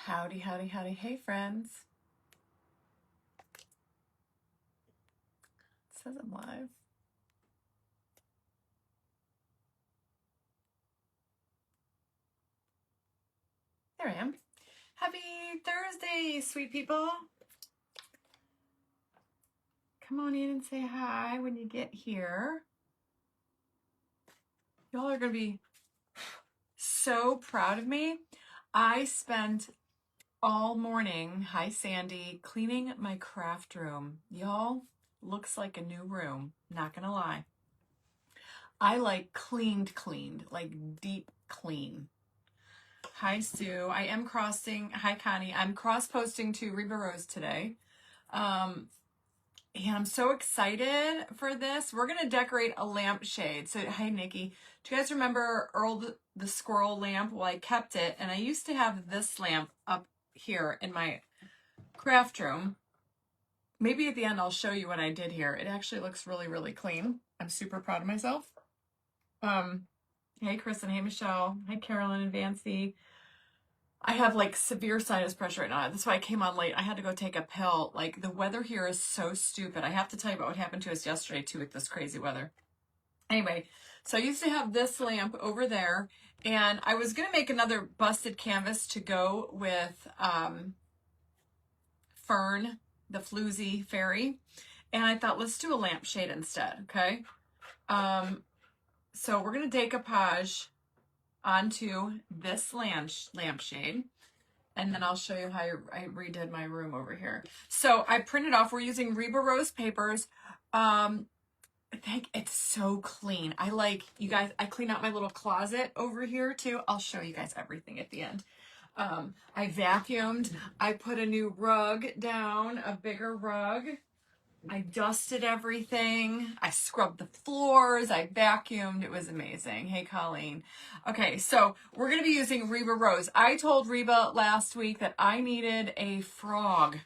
Howdy, howdy, howdy. Hey, friends. It says I'm live. There I am. Happy Thursday, sweet people. Come on in and say hi when you get here. Y'all are going to be so proud of me. I spent all morning, hi Sandy, cleaning my craft room. Y'all, looks like a new room. Not going to lie. I like cleaned, like deep clean. Hi, Sue. I am crossing. Hi, Connie. I'm cross-posting to Reba Rose today. And I'm so excited for this. We're going to decorate a lampshade. So, hi, Nikki. Do you guys remember Earl the squirrel lamp? Well, I kept it. And I used to have this lamp up here in my craft room. Maybe at the end I'll show you what I did here. It actually looks really, really clean. I'm super proud of myself. Hey, Kristen. Hey, Michelle. Hi, Carolyn and Vancy. I have like severe sinus pressure right now. That's why I came on late. I had to go take a pill. Like the weather here is so stupid. I have to tell you about what happened to us yesterday too with this crazy weather. Anyway, so I used to have this lamp over there and I was going to make another busted canvas to go with Fern, the floozy fairy. And I thought, let's do a lampshade instead. Okay. So we're going to decoupage onto this lampshade. And then I'll show you how I redid my room over here. So I printed off, we're using Reba Rose papers. I think it's so clean. I like, you guys, I clean out my little closet over here too. I'll show you guys everything at the end. I vacuumed. I put a new rug down, a bigger rug. I dusted everything. I scrubbed the floors. I vacuumed. It was amazing. Hey, Colleen. Okay, so we're going to be using Reba Rose. I told Reba last week that I needed a frog.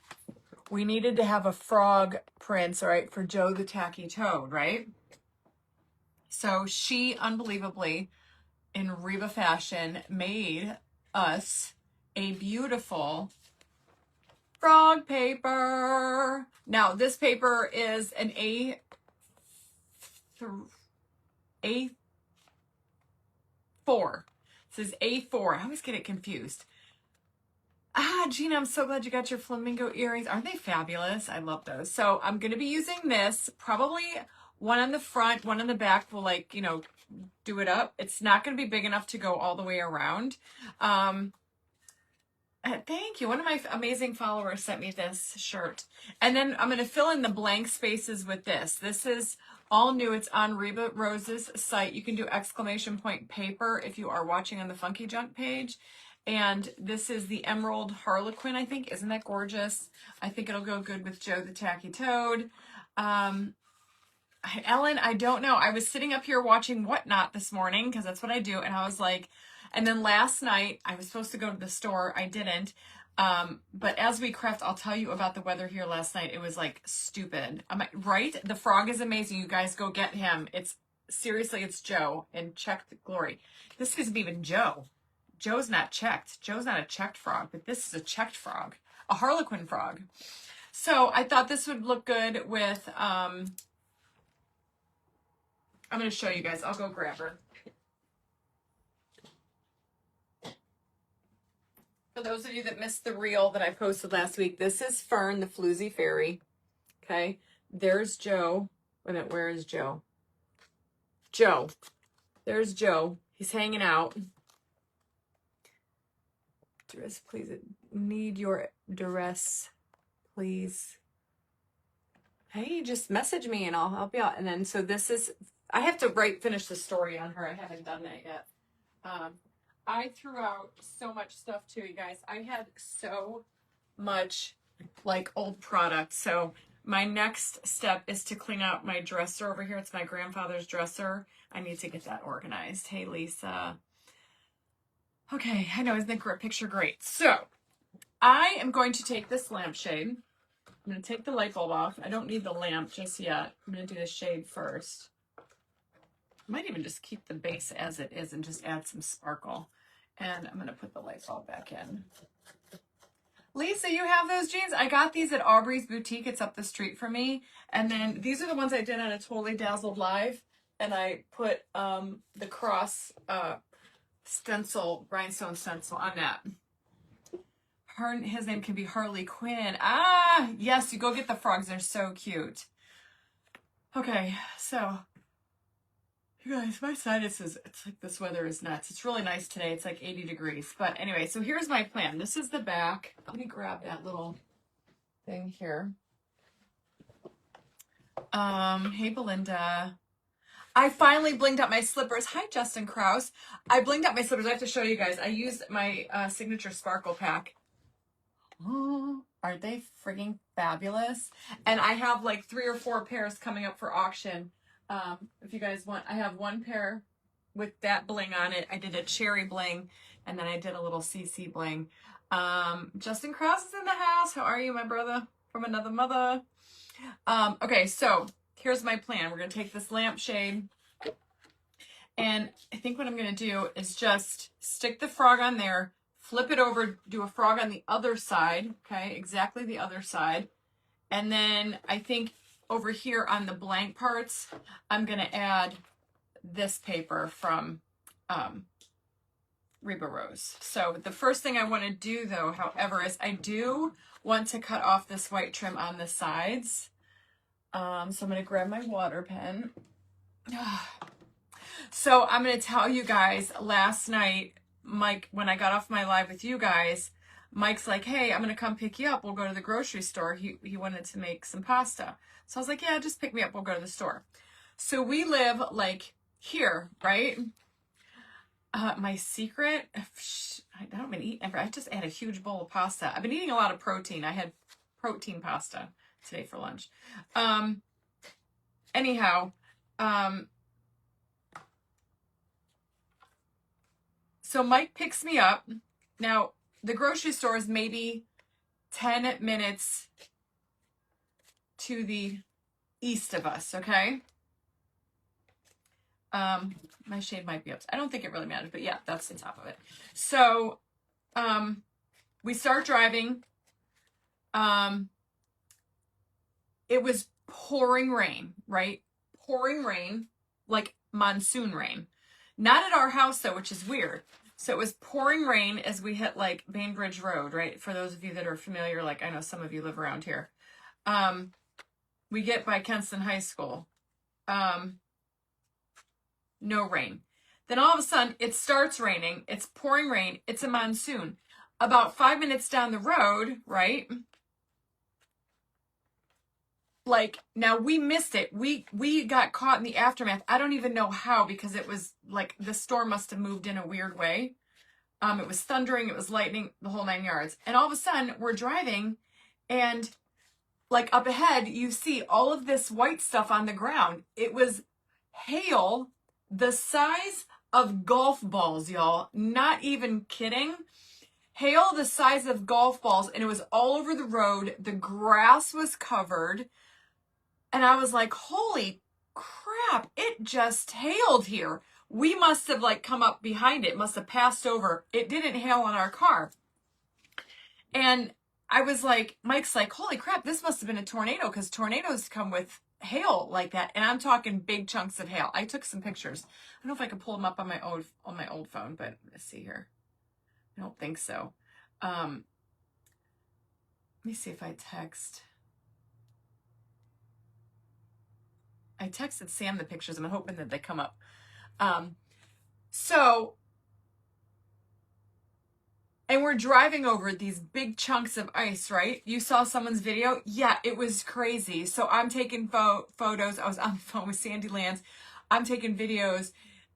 We needed to have a frog print, all right, for Joe the Tacky Toad, right? So she, unbelievably, in Reba fashion, made us a beautiful frog paper. Now, this paper is an A4. It says A4. I always get it confused. Gina, I'm so glad you got your flamingo earrings. Aren't they fabulous? I love those. So I'm going to be using this, probably one on the front, one on the back will like, you know, do it up. It's not going to be big enough to go all the way around. Thank you. One of my amazing followers sent me this shirt. And then I'm going to fill in the blank spaces with this. This is all new. It's on Reba Rose's site. You can do exclamation point paper if you are watching on the Funky Junk page. And this is the Emerald Harlequin, I think. Isn't that gorgeous? I think it'll go good with Joe the Tacky Toad. Ellen, I don't know. I was sitting up here watching Whatnot this morning because that's what I do. And I was like, and then last night I was supposed to go to the store. I didn't. But as we craft, I'll tell you about the weather here last night. It was like stupid. Right? The frog is amazing. You guys go get him. It's seriously, it's Joe and check the glory. This isn't even Joe. Joe's not checked. Joe's not a checked frog, but this is a checked frog, a Harlequin frog. So I thought this would look good with, I'm going to show you guys. I'll go grab her. For those of you that missed the reel that I posted last week, this is Fern, the floozy fairy. Okay. There's Joe. Wait a minute. Where is Joe? Joe. There's Joe. He's hanging out. Duress, please. Need your duress, please. Hey, just message me and I'll help you out. And then, so this is, I have to finish the story on her. I haven't done that yet. I threw out so much stuff too, you guys. I had so much like old product. So my next step is to clean out my dresser over here. It's my grandfather's dresser. I need to get that organized. Hey, Lisa. Okay, I know, isn't the picture great? So I am going to take this lampshade. I'm going to take the light bulb off. I don't need the lamp just yet. I'm going to do the shade first. I might even just keep the base as it is and just add some sparkle. And I'm going to put the light bulb back in. Lisa, you have those jeans? I got these at Aubrey's Boutique. It's up the street from me. And then these are the ones I did on a Totally Dazzled Live. And I put the cross stencil, rhinestone stencil on that. His name can be Harlequin. Ah, yes, you go get the frogs. They're so cute. Okay, so you guys, my sinuses, it's like this weather is nuts. It's really nice today. It's like 80 degrees. But anyway, so here's my plan. This is the back. Let me grab that little thing here. Hey, Belinda. I finally blinged out my slippers. Hi, Justin Krause. I blinged out my slippers. I have to show you guys. I used my signature sparkle pack. Oh, aren't they frigging fabulous? And I have like 3 or 4 pairs coming up for auction. If you guys want, I have one pair with that bling on it. I did a cherry bling, and then I did a little CC bling. Justin Krause is in the house. How are you, my brother from another mother? Okay, so here's my plan. We're going to take this lampshade, and I think what I'm going to do is just stick the frog on there, flip it over, do a frog on the other side, okay, exactly the other side. And then I think over here on the blank parts, I'm going to add this paper from Reba Rose. So the first thing I want to do, though, however, is I do want to cut off this white trim on the sides. So I'm going to grab my water pen. So I'm going to tell you guys, last night, Mike, when I got off my live with you guys, Mike's like, hey, I'm going to come pick you up. We'll go to the grocery store. He wanted to make some pasta. So I was like, yeah, just pick me up. We'll go to the store. So we live like here, right? My secret, I haven't been eating ever. I just had a huge bowl of pasta. I've been eating a lot of protein. I had protein pasta today for lunch. Anyhow, so Mike picks me up. Now, the grocery store is maybe 10 minutes to the east of us, okay? My shade might be up. I don't think it really matters, but yeah, that's the top of it. So, we start driving. It was pouring rain, right? Pouring rain, like monsoon rain. Not at our house, though, which is weird. So it was pouring rain as we hit, like, Bainbridge Road, right? For those of you that are familiar, like, I know some of you live around here. We get by Kenston High School. No rain. Then all of a sudden, it starts raining. It's pouring rain. It's a monsoon. About 5 minutes down the road, right? Like, now we missed it. We got caught in the aftermath. I don't even know how, because it was like the storm must have moved in a weird way. It was thundering, it was lightning, the whole 9 yards. And all of a sudden we're driving, and like up ahead, you see all of this white stuff on the ground. It was hail the size of golf balls, y'all. Not even kidding. Hail the size of golf balls, and it was all over the road. The grass was covered. And I was like, holy crap, it just hailed here. We must have like come up behind it, must have passed over. It didn't hail on our car. And I was like, Mike's like, holy crap, this must have been a tornado, because tornadoes come with hail like that. And I'm talking big chunks of hail. I took some pictures. I don't know if I can pull them up on my old phone, but let's see here. I don't think so. Let me see if I text. I texted Sam the pictures. I'm hoping that they come up. And we're driving over these big chunks of ice, right? You saw someone's video? Yeah, it was crazy. So I'm taking photos. I was on the phone with Sandy Lands. I'm taking videos.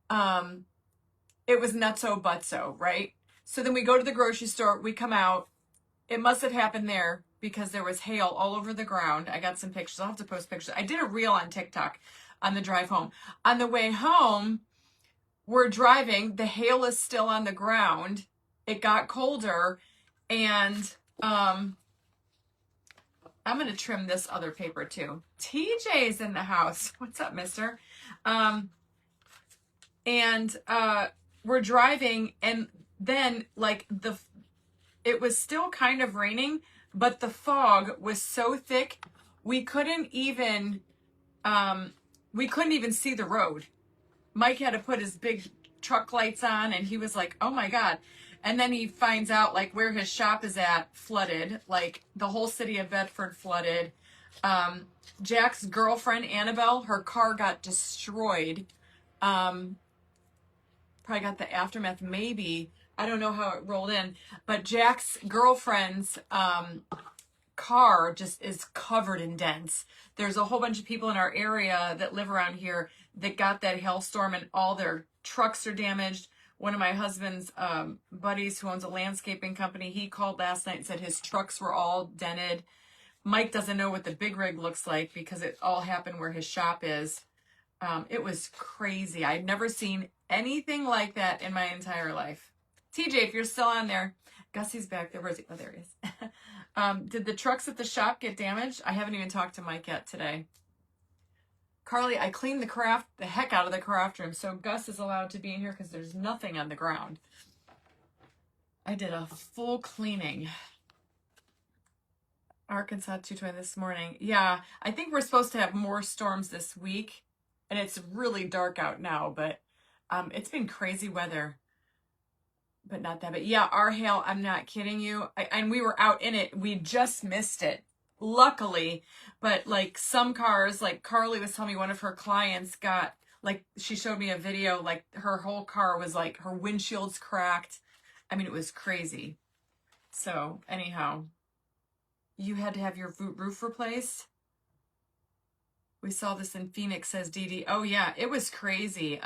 It was nutso butso, right? So then we go to the grocery store. We come out. It must have happened there, because there was hail all over the ground. I got some pictures. I'll have to post pictures. I did a reel on TikTok on the drive home. On the way home, we're driving. The hail is still on the ground. It got colder. And I'm going to trim this other paper too. TJ's in the house. What's up, mister? We're driving, and then like it was still kind of raining, but the fog was so thick we couldn't even see the road. Mike had to put his big truck lights on, and he was like, oh my God. And then he finds out like where his shop is at flooded, like the whole city of Bedford flooded. Jack's girlfriend, Annabelle, her car got destroyed. Probably got the aftermath, maybe. I don't know how it rolled in, but Jack's girlfriend's car just is covered in dents. There's a whole bunch of people in our area that live around here that got that hailstorm, and all their trucks are damaged. One of my husband's buddies who owns a landscaping company, he called last night and said his trucks were all dented. Mike doesn't know what the big rig looks like because it all happened where his shop is. It was crazy. I'd never seen anything like that in my entire life. TJ, if you're still on there, Gussie's back there. Where's he? Oh, there he is. Did the trucks at the shop get damaged? I haven't even talked to Mike yet today. Carly, I cleaned the heck out of the craft room, so Gus is allowed to be in here because there's nothing on the ground. I did a full cleaning. Arkansas 220 this morning. Yeah, I think we're supposed to have more storms this week, and it's really dark out now, but it's been crazy weather. But not that, but yeah, our hail, I'm not kidding you. And we were out in it. We just missed it, luckily. But like some cars, like Carly was telling me one of her clients got, like she showed me a video, like her whole car was like, her windshield's cracked. I mean, it was crazy. So anyhow, you had to have your roof replaced. We saw this in Phoenix, says Dee Dee. Oh yeah, it was crazy.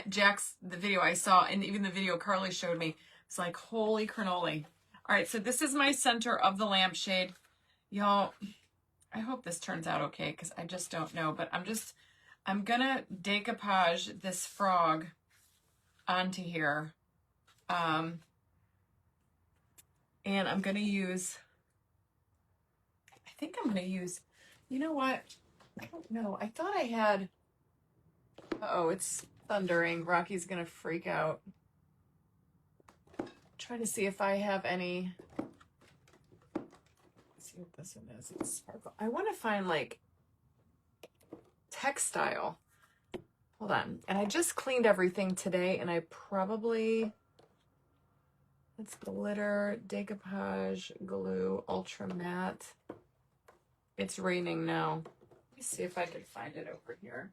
Jack's, the video I saw, and even the video Carly showed me, it's like, holy cannoli. All right, so this is my center of the lampshade. Y'all, I hope this turns out okay, because I just don't know. But I'm gonna decoupage this frog onto here. And I'm gonna use, I think I'm gonna use, you know what? I don't know. I thought I had, uh-oh, it's thundering. Rocky's gonna freak out. Try to see if I have any, let's see what this one is. It's sparkle. I want to find like textile. Hold on. And I just cleaned everything today, and I probably, it's glitter, decoupage, glue, ultra matte. It's raining now. Let me see if I can find it over here.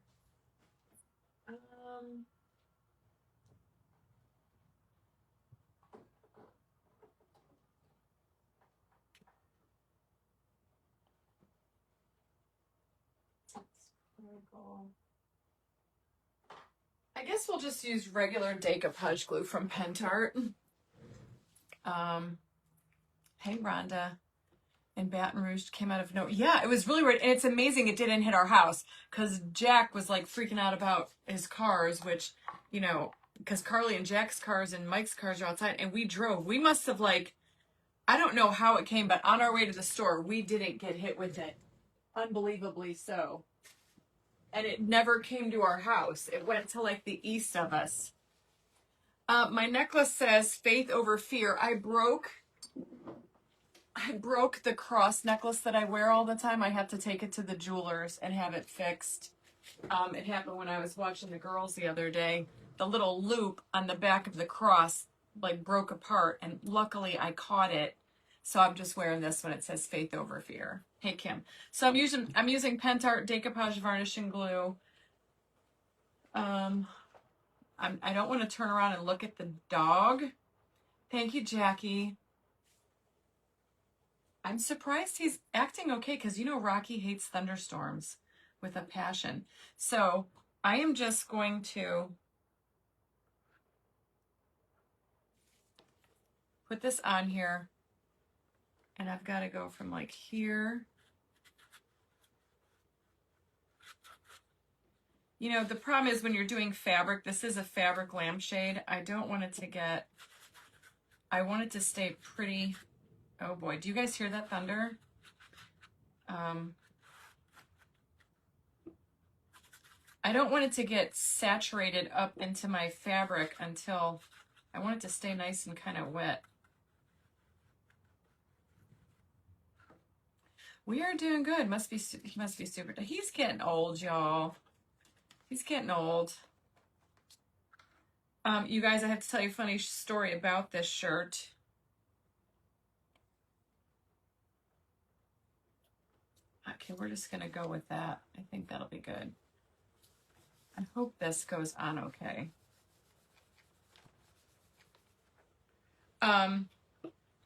I guess we'll just use regular decoupage glue from Pentart. Hey, Rhonda. And Baton Rouge came out of nowhere. Yeah, it was really weird. And it's amazing it didn't hit our house, because Jack was like freaking out about his cars, which, you know, because Carly and Jack's cars and Mike's cars are outside, and we drove. We must have, like, I don't know how it came, but on our way to the store, we didn't get hit with it. Unbelievably so. And it never came to our house. It went to like the east of us. My necklace says faith over fear. I broke the cross necklace that I wear all the time. I had to take it to the jewelers and have it fixed. It happened when I was watching the girls the other day. The little loop on the back of the cross like broke apart, and luckily I caught it. So I'm just wearing this when it says faith over fear. Hey Kim. So I'm using Pentart decoupage varnishing glue. I don't want to turn around and look at the dog. Thank you, Jackie. I'm surprised he's acting okay, because you know Rocky hates thunderstorms with a passion. So I am just going to put this on here, and I've got to go from like here. You know, the problem is when you're doing fabric, this is a fabric lampshade. I don't want it to get, I want it to stay pretty. Oh boy, do you guys hear that thunder? I don't want it to get saturated up into my fabric until, I want it to stay nice and kind of wet. We are doing good. He must be super. He's getting old, y'all. He's getting old. You guys, I have to tell you a funny story about this shirt. Okay, we're just gonna go with that. I think that'll be good. I hope this goes on okay.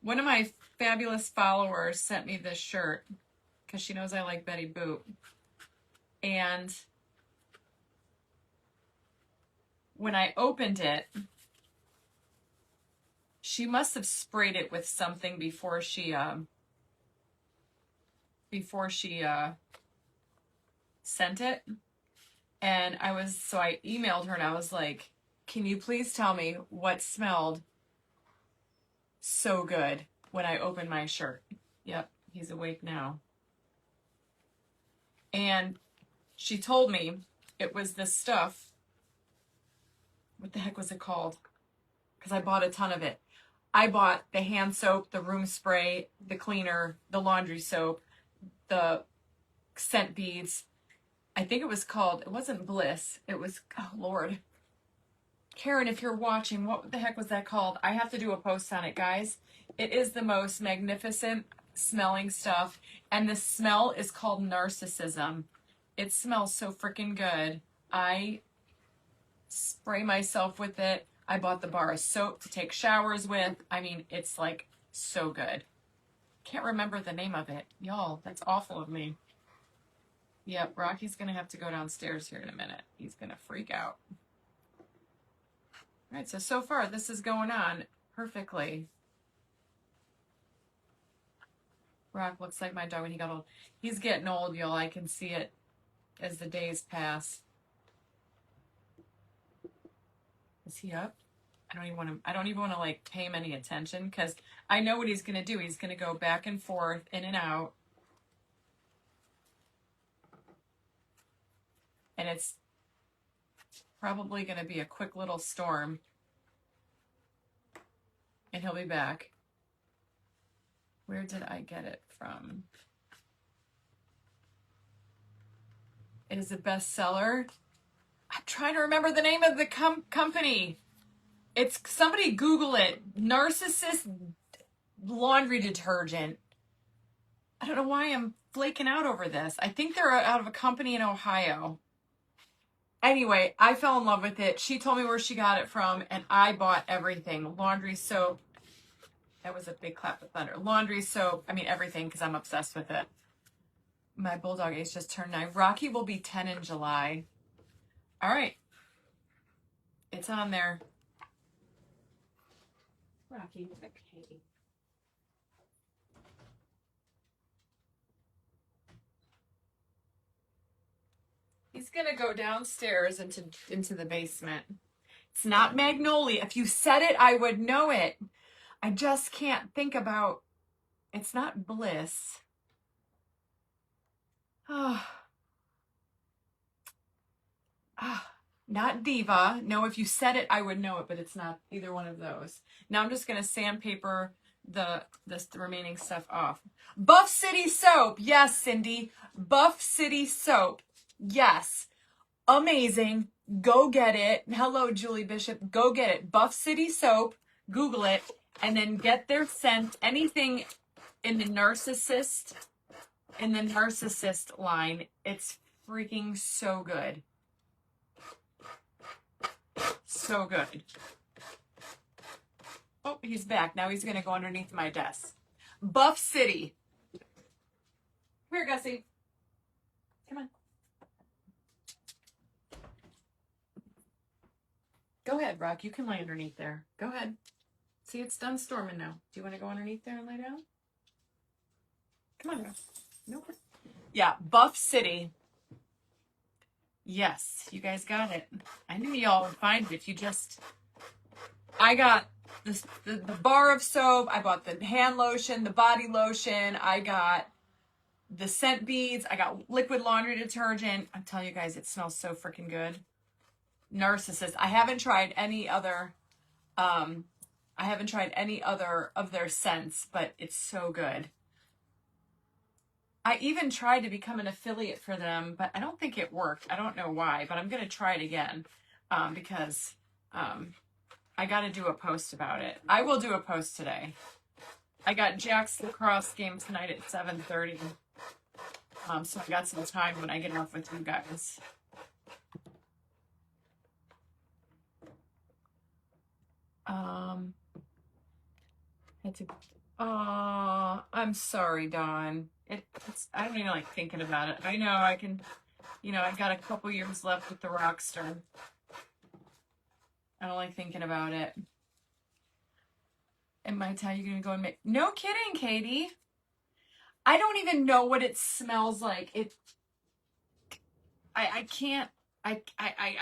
One of my fabulous followers sent me this shirt because she knows I like Betty Boop. And when I opened it, she must have sprayed it with something before she sent it. And I emailed her and I was like, can you please tell me what smelled so good when I opened my shirt? Yep, he's awake now. And she told me it was this stuff. What the heck was it called? Because I bought a ton of it. I bought the hand soap, the room spray, the cleaner, the laundry soap, the scent beads. I think it was called, it wasn't Bliss. It was, oh Lord. Karen, if you're watching, what the heck was that called? I have to do a post on it, guys. It is the most magnificent smelling stuff. And the smell is called Narcissism. It smells so freaking good. I spray myself with it. I bought the bar of soap to take showers with. I mean, it's like so good. Can't remember the name of it. Y'all, that's awful of me. Yep, Rocky's going to have to go downstairs here in a minute. He's going to freak out. All right, so far this is going on perfectly. Rock looks like my dog when he got old. He's getting old, y'all. I can see it as the days pass. Is he up? I don't even want to like pay him any attention because I know what he's going to do. He's going to go back and forth, in and out. And it's probably going to be a quick little storm. And he'll be back. Where did I get it from? It is a bestseller. I'm trying to remember the name of the company. It's, somebody Google it. Narcissist laundry detergent. I don't know why I'm flaking out over this. I think they're out of a company in Ohio. Anyway, I fell in love with it. She told me where she got it from, and I bought everything. Laundry soap. That was a big clap of thunder. Laundry soap. I mean, everything, because I'm obsessed with it. My bulldog age just turned 9. Rocky will be 10 in July. All right. It's on there. Rocky, okay. He's going to go downstairs into the basement. It's not Magnolia. If you said it, I would know it. I just can't think about, it's not Bliss. Not Diva. No, if you said it, I would know it, but it's not either one of those. Now I'm just going to sandpaper the remaining stuff off. Buff City Soap. Yes, Cindy. Buff City Soap. Yes. Amazing. Go get it. Hello, Julie Bishop. Go get it. Buff City Soap. Google it. And then get their scent. Anything in the narcissist line. It's freaking so good. So good. Oh, he's back. Now he's going to go underneath my desk. Buff City. Here, Gussie. Come on. Go ahead, Rock. You can lay underneath there. Go ahead. See, it's done storming now. Do you want to go underneath there and lay down? Come on, Rock. Nope. Yeah, Buff City. Yes, you guys got it. I knew y'all would find it if you just... I got the bar of soap. I bought the hand lotion, the body lotion. I got the scent beads. I got liquid laundry detergent. I'm telling you guys, it smells so freaking good. Narcissist. I haven't tried any other of their scents, but it's so good. I even tried to become an affiliate for them, but I don't think it worked. I don't know why, but I'm going to try it again because I got to do a post about it. I will do a post today. I got Jack's lacrosse game tonight at 7:30. So I got some time when I get off with you guys. I'm sorry, Dawn. It's I don't even like thinking about it. I know I can, I got a couple years left with the Rockstar. I don't like thinking about it. And my time you're gonna go and make no kidding, Katie. I don't even know what it smells like. I can't I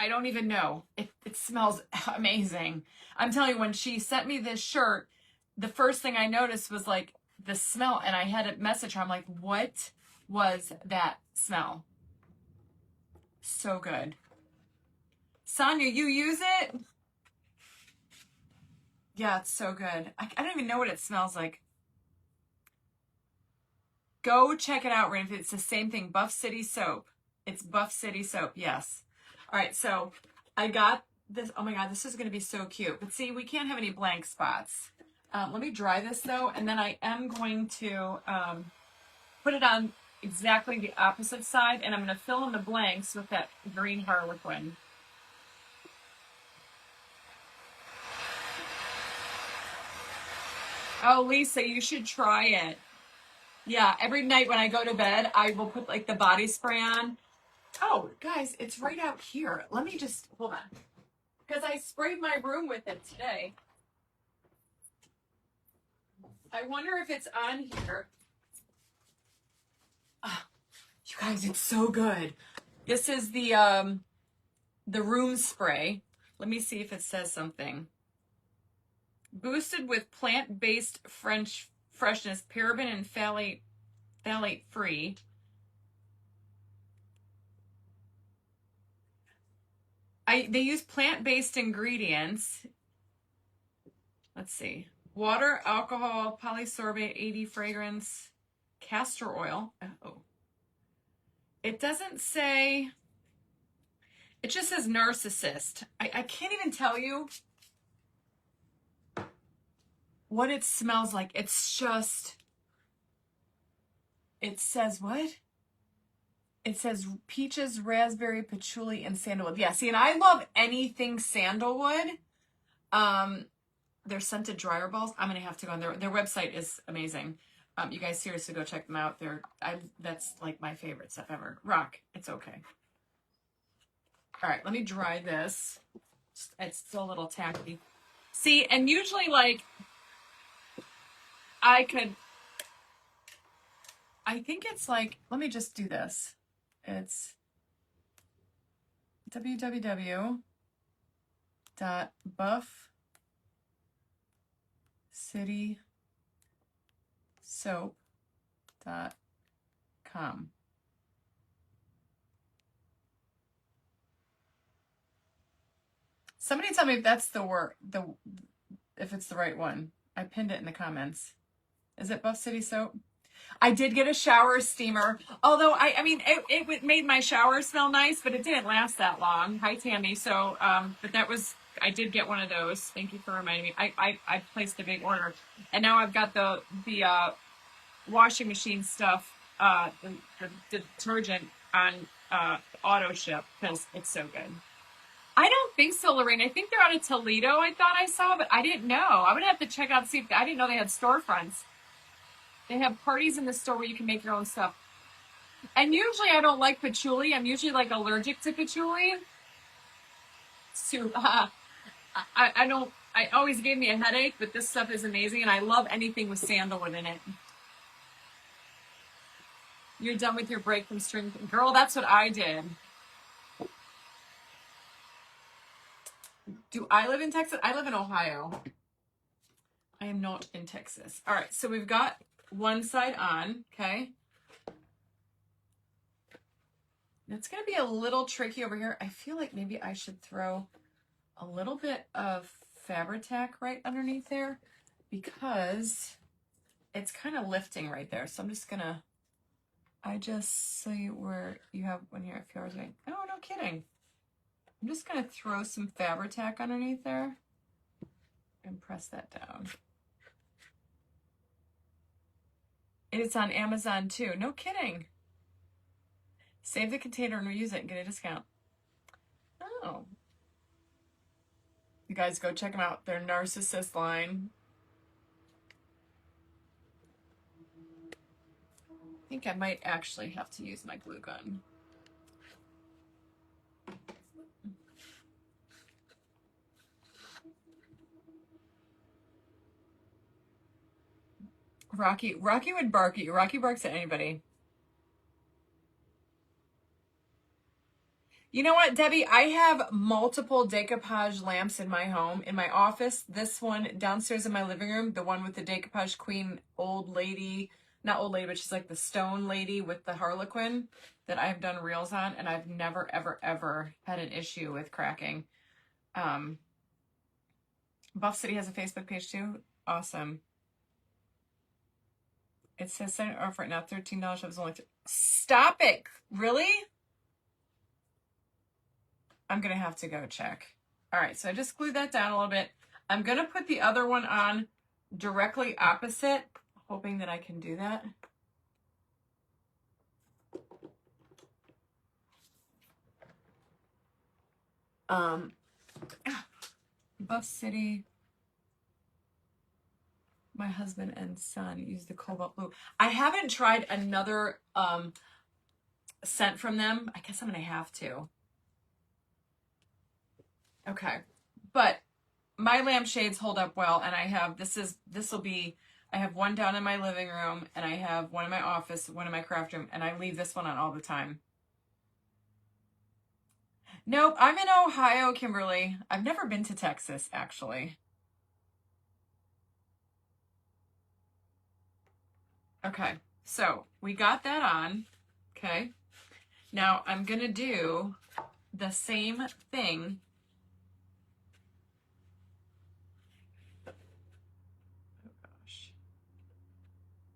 don't even know. It smells amazing. I'm telling you, when she sent me this shirt, the first thing I noticed was like the smell, and I had a message her. I'm like, what was that smell? So good. Sonia, you use it? Yeah, it's so good. I don't even know what it smells like. Go check it out, Rain. It's the same thing. Buff City soap. It's Buff City soap. Yes. All right. So I got this. Oh my God, this is going to be so cute. But see, we can't have any blank spots. Let me dry this though. And then I am going to put it on exactly the opposite side. And I'm going to fill in the blanks with that green Harlequin. Oh, Lisa, you should try it. Yeah, every night when I go to bed, I will put like the body spray on. Oh, guys, it's right out here. Let me just, hold on. Because I sprayed my room with it today. I wonder if it's on here. Oh, you guys, it's so good. This is the room spray. Let me see if it says something. Boosted with plant-based freshness, paraben and phthalate free. They use plant-based ingredients. Let's see. Water, alcohol, polysorbate, 80 fragrance, castor oil. Oh. It doesn't say, it just says narcissist. I can't even tell you what it smells like. It's just, it says what? It says peaches, raspberry, patchouli, and sandalwood. Yeah, see, and I love anything sandalwood. Their scented dryer balls. I'm gonna have to go on their website is amazing. You guys seriously go check them out. That's like my favorite stuff ever. Rock. It's okay. All right, let me dry this. It's still a little tacky. See, and usually like I think it's like, let me just do this. It's www.buffcitysoap.com. Somebody tell me if that's if it's the right one. I pinned it in the comments. Is it Buff City Soap? I did get a shower steamer, although I mean, it made my shower smell nice, but it didn't last that long. Hi, Tammy. So, but I did get one of those. Thank you for reminding me. I placed a big order, and now I've got the washing machine stuff, the detergent on auto ship because it's so good. I don't think so, Lorraine. I think they're out of Toledo. I thought I saw, but I didn't know. I'm gonna have to check out, see if I didn't know they had storefronts. They have parties in the store where you can make your own stuff. And usually I don't like patchouli. I'm usually like allergic to patchouli. So I always gave me a headache, but this stuff is amazing, and I love anything with sandalwood in it. You're done with your break from string. Girl, that's what I did. Do I live in Texas? I live in Ohio. I am not in Texas. All right, so we've got one side on, okay? It's going to be a little tricky over here. I feel like maybe I should throw a little bit of Fabri-Tac right underneath there because it's kind of lifting right there. So I'm just going to I just see where you have one here a few hours ago. Oh, no kidding. I'm just going to throw some Fabri-Tac underneath there and press that down. It's on Amazon too. No kidding. Save the container and reuse it and get a discount. Oh. You guys go check them out. Their Narcissist line. I think I might actually have to use my glue gun. Rocky would bark at you. Rocky barks at anybody. You know what, Debbie? I have multiple decoupage lamps in my home. In my office, this one downstairs in my living room, the one with the decoupage queen old lady, not old lady, but she's like the stone lady with the Harlequin that I've done reels on, and I've never, ever, ever had an issue with cracking. Buff City has a Facebook page too. Awesome. It says sign off right now, $13. It was only Stop it. Really? I'm going to have to go check. All right, so I just glued that down a little bit. I'm going to put the other one on directly opposite, hoping that I can do that. Buff City. My husband and son use the cobalt blue. I haven't tried another scent from them. I guess I'm going to have to. Okay, but my lampshades hold up well, and I have, I have one down in my living room, and I have one in my office, one in my craft room, and I leave this one on all the time. Nope, I'm in Ohio, Kimberly. I've never been to Texas, actually. Okay, so we got that on, okay? Now I'm gonna do the same thing.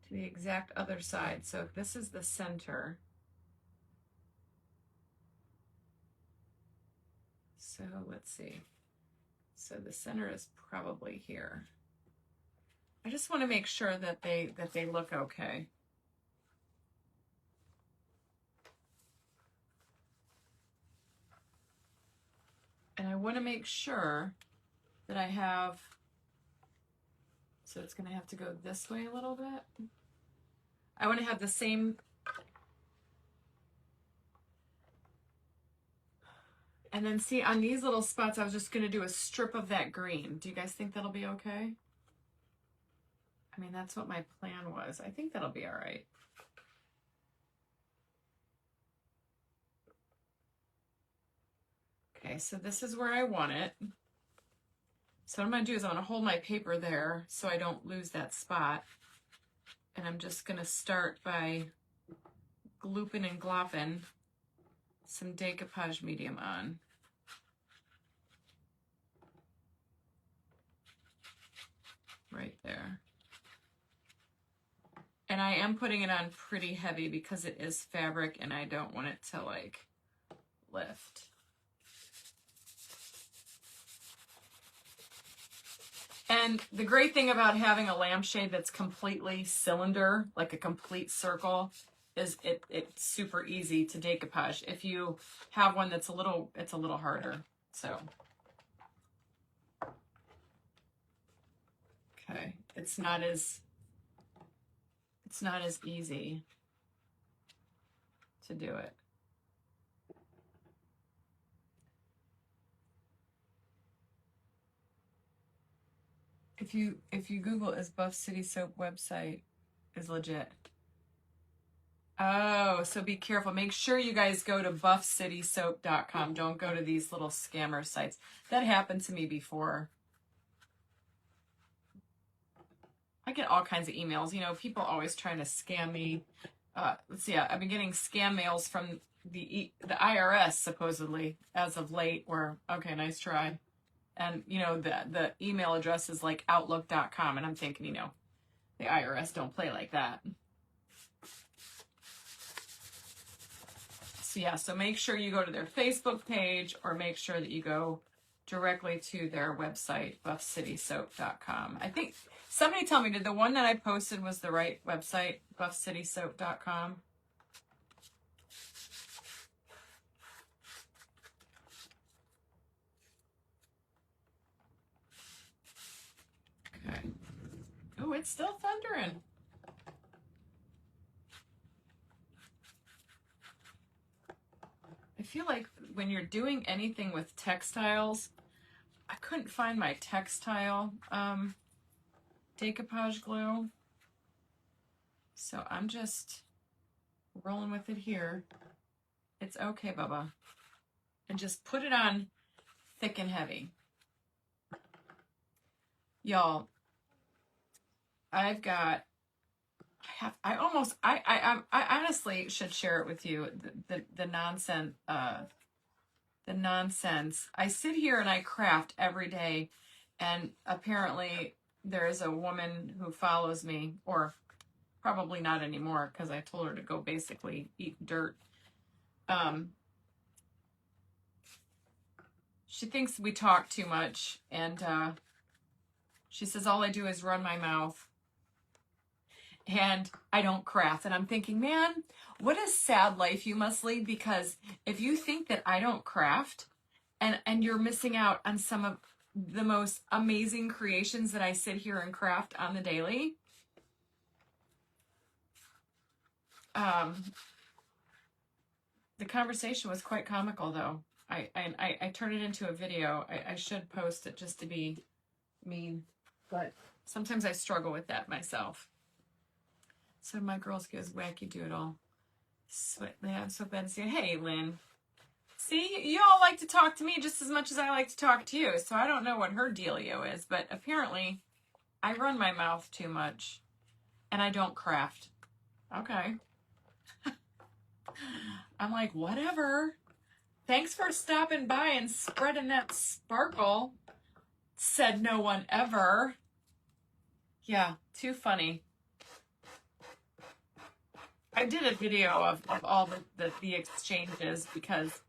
To the exact other side. So this is the center. So let's see. So the center is probably here. I just want to make sure that they look okay. And I want to make sure that I have, so it's going to have to go this way a little bit. I want to have the same, and then see on these little spots, I was just going to do a strip of that green. Do you guys think that'll be okay? I mean, that's what my plan was. I think that'll be all right. Okay, so this is where I want it. So what I'm going to do is I'm going to hold my paper there so I don't lose that spot. And I'm just going to start by glooping and glopping some decoupage medium on. Right there. And I am putting it on pretty heavy because it is fabric and I don't want it to like lift. And the great thing about having a lampshade that's completely cylinder, like a complete circle, is it's super easy to decoupage. If you have one that's it's a little harder. So, okay, it's not as easy to do it. If you Google, is Buff City Soap website is legit. Oh, so be careful. Make sure you guys go to buffcitysoap.com. Don't go to these little scammer sites. That happened to me before. I get all kinds of emails. You know, people always trying to scam me. Let's see. I've been getting scam mails from the IRS supposedly as of late. Where okay, nice try. And, you know, the email address is like outlook.com. And I'm thinking, you know, the IRS don't play like that. So yeah, so make sure you go to their Facebook page or make sure that you go directly to their website, buffcitysoap.com. I think somebody tell me, did the one that I posted was the right website, buffcitysoap.com? Okay. Oh, it's still thundering. I feel like when you're doing anything with textiles, I couldn't find my textile decoupage glue. So I'm just rolling with it here. It's okay, Bubba. And just put it on thick and heavy. Y'all, I honestly should share it with you. The nonsense. I sit here and I craft every day, and apparently there is a woman who follows me, or probably not anymore because I told her to go basically eat dirt. She thinks we talk too much, and she says all I do is run my mouth and I don't craft. And I'm thinking, man, what a sad life you must lead, because if you think that I don't craft, and you're missing out on some of the most amazing creations that I sit here and craft on the daily. The conversation was quite comical, though. I turned it into a video. I should post it just to be mean, but sometimes I struggle with that myself. So my girls goes wacky doodle. I'm so bad to say, hey, Lynn. See, you all like to talk to me just as much as I like to talk to you. So I don't know what her dealio is, but apparently I run my mouth too much and I don't craft. Okay. I'm like, whatever. Thanks for stopping by and spreading that sparkle. Said no one ever. Yeah, too funny. I did a video of all the exchanges because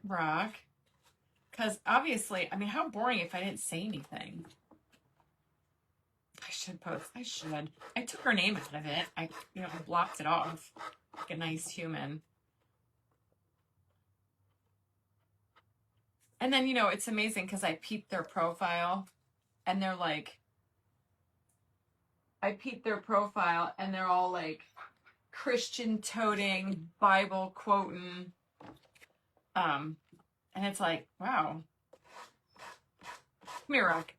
Rock, because obviously, I mean, how boring if I didn't say anything. I should post. I should. I took her name out of it. I blocked it off like a nice human. And then, it's amazing because I peeped their profile and they're like, they're all like Christian toting, Bible quoting. And it's like, wow. Come here, Rock.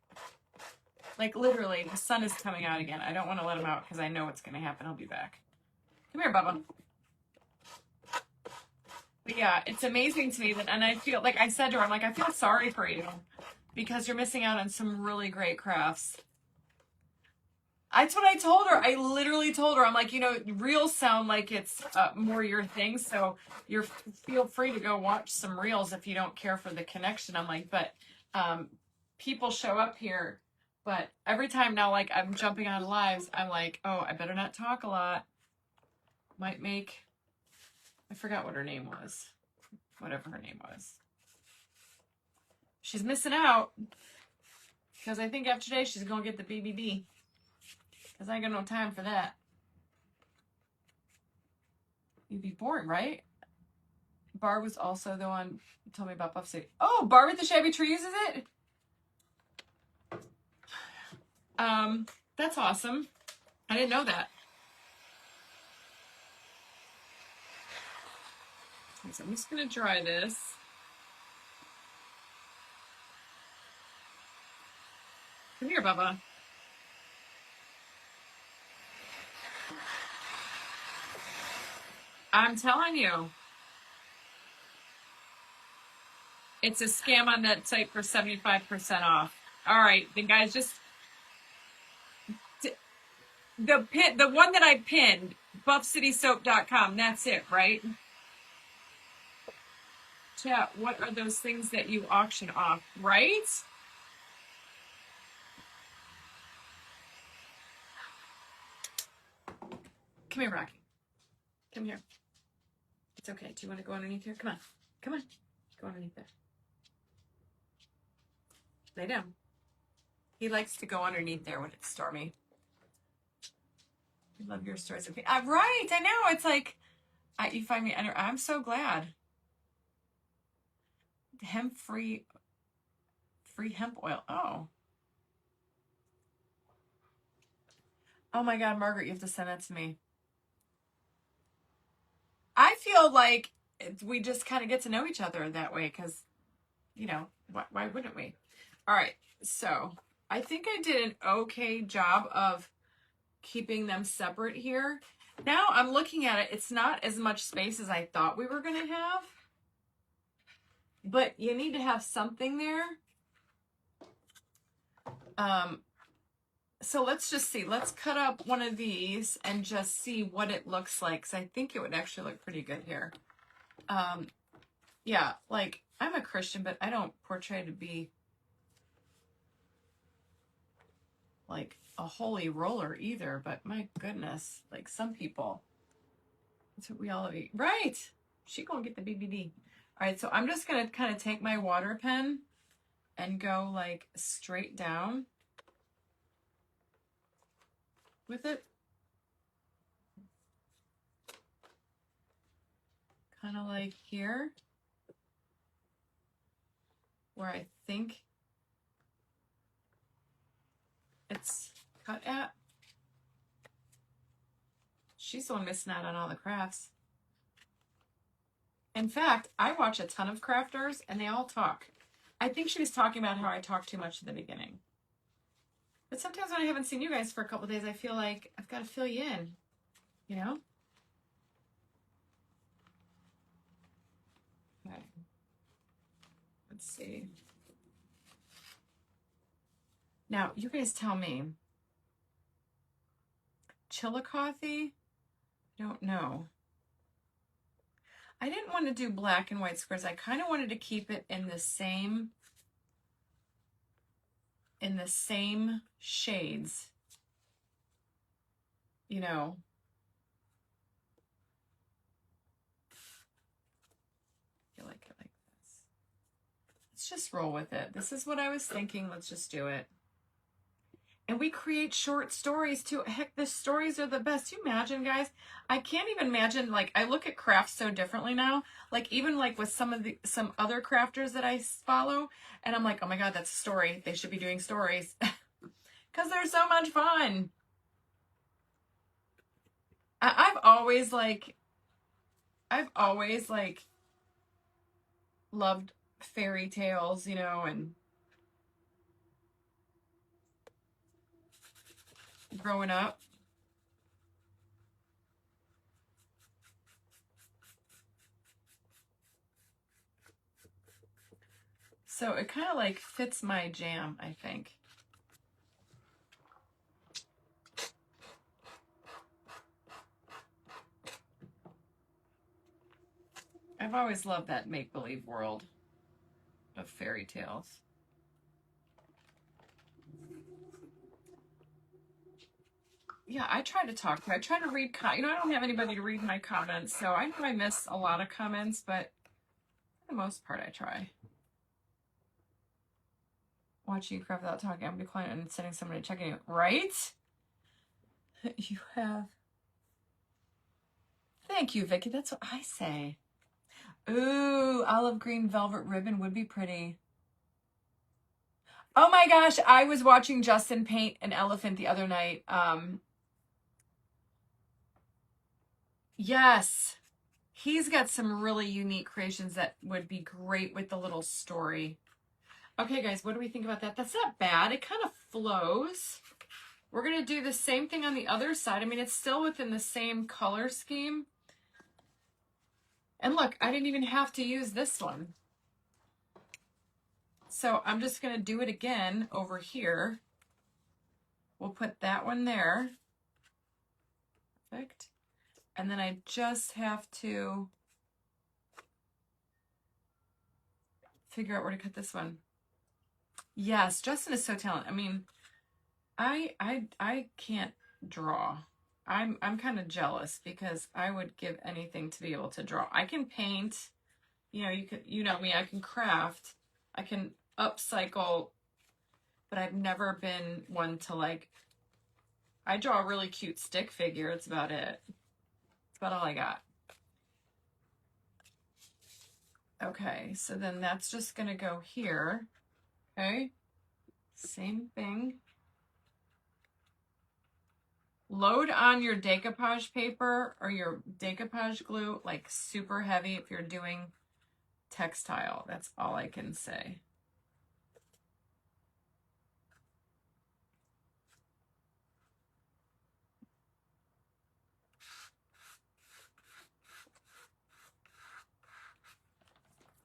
Like literally, the sun is coming out again. I don't want to let him out because I know what's going to happen. I'll be back. Come here, Bubba. But yeah, it's amazing to me that, and I feel like I said to her, I'm like, I feel sorry for you because you're missing out on some really great crafts. That's what I told her. I literally told her, I'm like, reels sound like it's more your thing. So feel free to go watch some reels if you don't care for the connection. I'm like, but people show up here. But every time now, like I'm jumping on lives, I'm like, oh, I better not talk a lot. Might make, I forgot what her name was. Whatever her name was. She's missing out. Because I think after today, she's going to get the BBB. Because I ain't got no time for that. You'd be bored, right? Barb was also the one who told me about Buff City. Oh, Barb with the Shabby Trees, is it? That's awesome. I didn't know that. So I'm just going to dry this. Come here, Bubba. I'm telling you. It's a scam on that site for 75% off. All right, then guys, just the one that I pinned, buffcitysoap.com, that's it, right? Chat, what are those things that you auction off, right? Come here, Rocky. Come here. It's okay. Do you want to go underneath here? Come on. Come on. Go underneath there. Lay down. He likes to go underneath there when it's stormy. I love your stories. Okay. Right. I know. It's like, you find me under. I'm so glad. Hemp-free hemp oil. Oh. Oh my God, Margaret, you have to send that to me. I feel like we just kind of get to know each other that way because, you know, why wouldn't we? All right. So I think I did an okay job of keeping them separate here. Now I'm looking at it. It's not as much space as I thought we were going to have. But you need to have something there. So let's just see. Let's cut up one of these and just see what it looks like. Because I think it would actually look pretty good here. Yeah, like, I'm a Christian, but I don't portray to be like a holy roller either. But my goodness, like some people, that's what we all eat. Right. She gonna get the BBD. All right, so I'm just going to kind of take my water pen and go like straight down with it. Kind of like here, where I think it's cut at. She's the one missing out on all the crafts. In fact, I watch a ton of crafters and they all talk. I think she was talking about how I talk too much at the beginning. But sometimes when I haven't seen you guys for a couple of days, I feel like I've got to fill you in, you know? Okay. Let's see. Now, you guys tell me. Chillicothe? I don't know. I didn't want to do black and white squares. I kind of wanted to keep it in the same shades, you know. I like it like this. Let's just roll with it. This is what I was thinking. Let's just do it. And we create short stories too. Heck, the stories are the best. You imagine, guys? I can't even imagine, like, I look at crafts so differently now. Like, even like with some other crafters that I follow, and I'm like, oh my God, that's a story. They should be doing stories. Because they're so much fun. I've always loved fairy tales, you know, and growing up. So it kind of like fits my jam, I think. I've always loved that make-believe world of fairy tales. Yeah, I try to talk to. I try to read. I don't have anybody to read my comments, so I know I miss a lot of comments, but for the most part, I try. Watching you craft without talking. I'm declining and sending somebody checking it. Right? You have. Thank you, Vicki. That's what I say. Ooh, olive green velvet ribbon would be pretty. Oh my gosh, I was watching Justin paint an elephant the other night. Yes. He's got some really unique creations that would be great with the little story. Okay, guys, what do we think about that? That's not bad. It kind of flows. We're going to do the same thing on the other side. I mean, it's still within the same color scheme. And look, I didn't even have to use this one. So I'm just going to do it again over here. We'll put that one there. Perfect. And then I just have to figure out where to cut this one. Yes, Justin is so talented. I mean, I can't draw. I'm kind of jealous because I would give anything to be able to draw. I can paint, you know, you know me, I can craft, I can upcycle, but I've never been one to like, I draw a really cute stick figure. It's about it. It's about all I got. Okay, so then that's just gonna go here. Okay, same thing. Load on your decoupage paper or your decoupage glue like super heavy if you're doing textile. That's all I can say.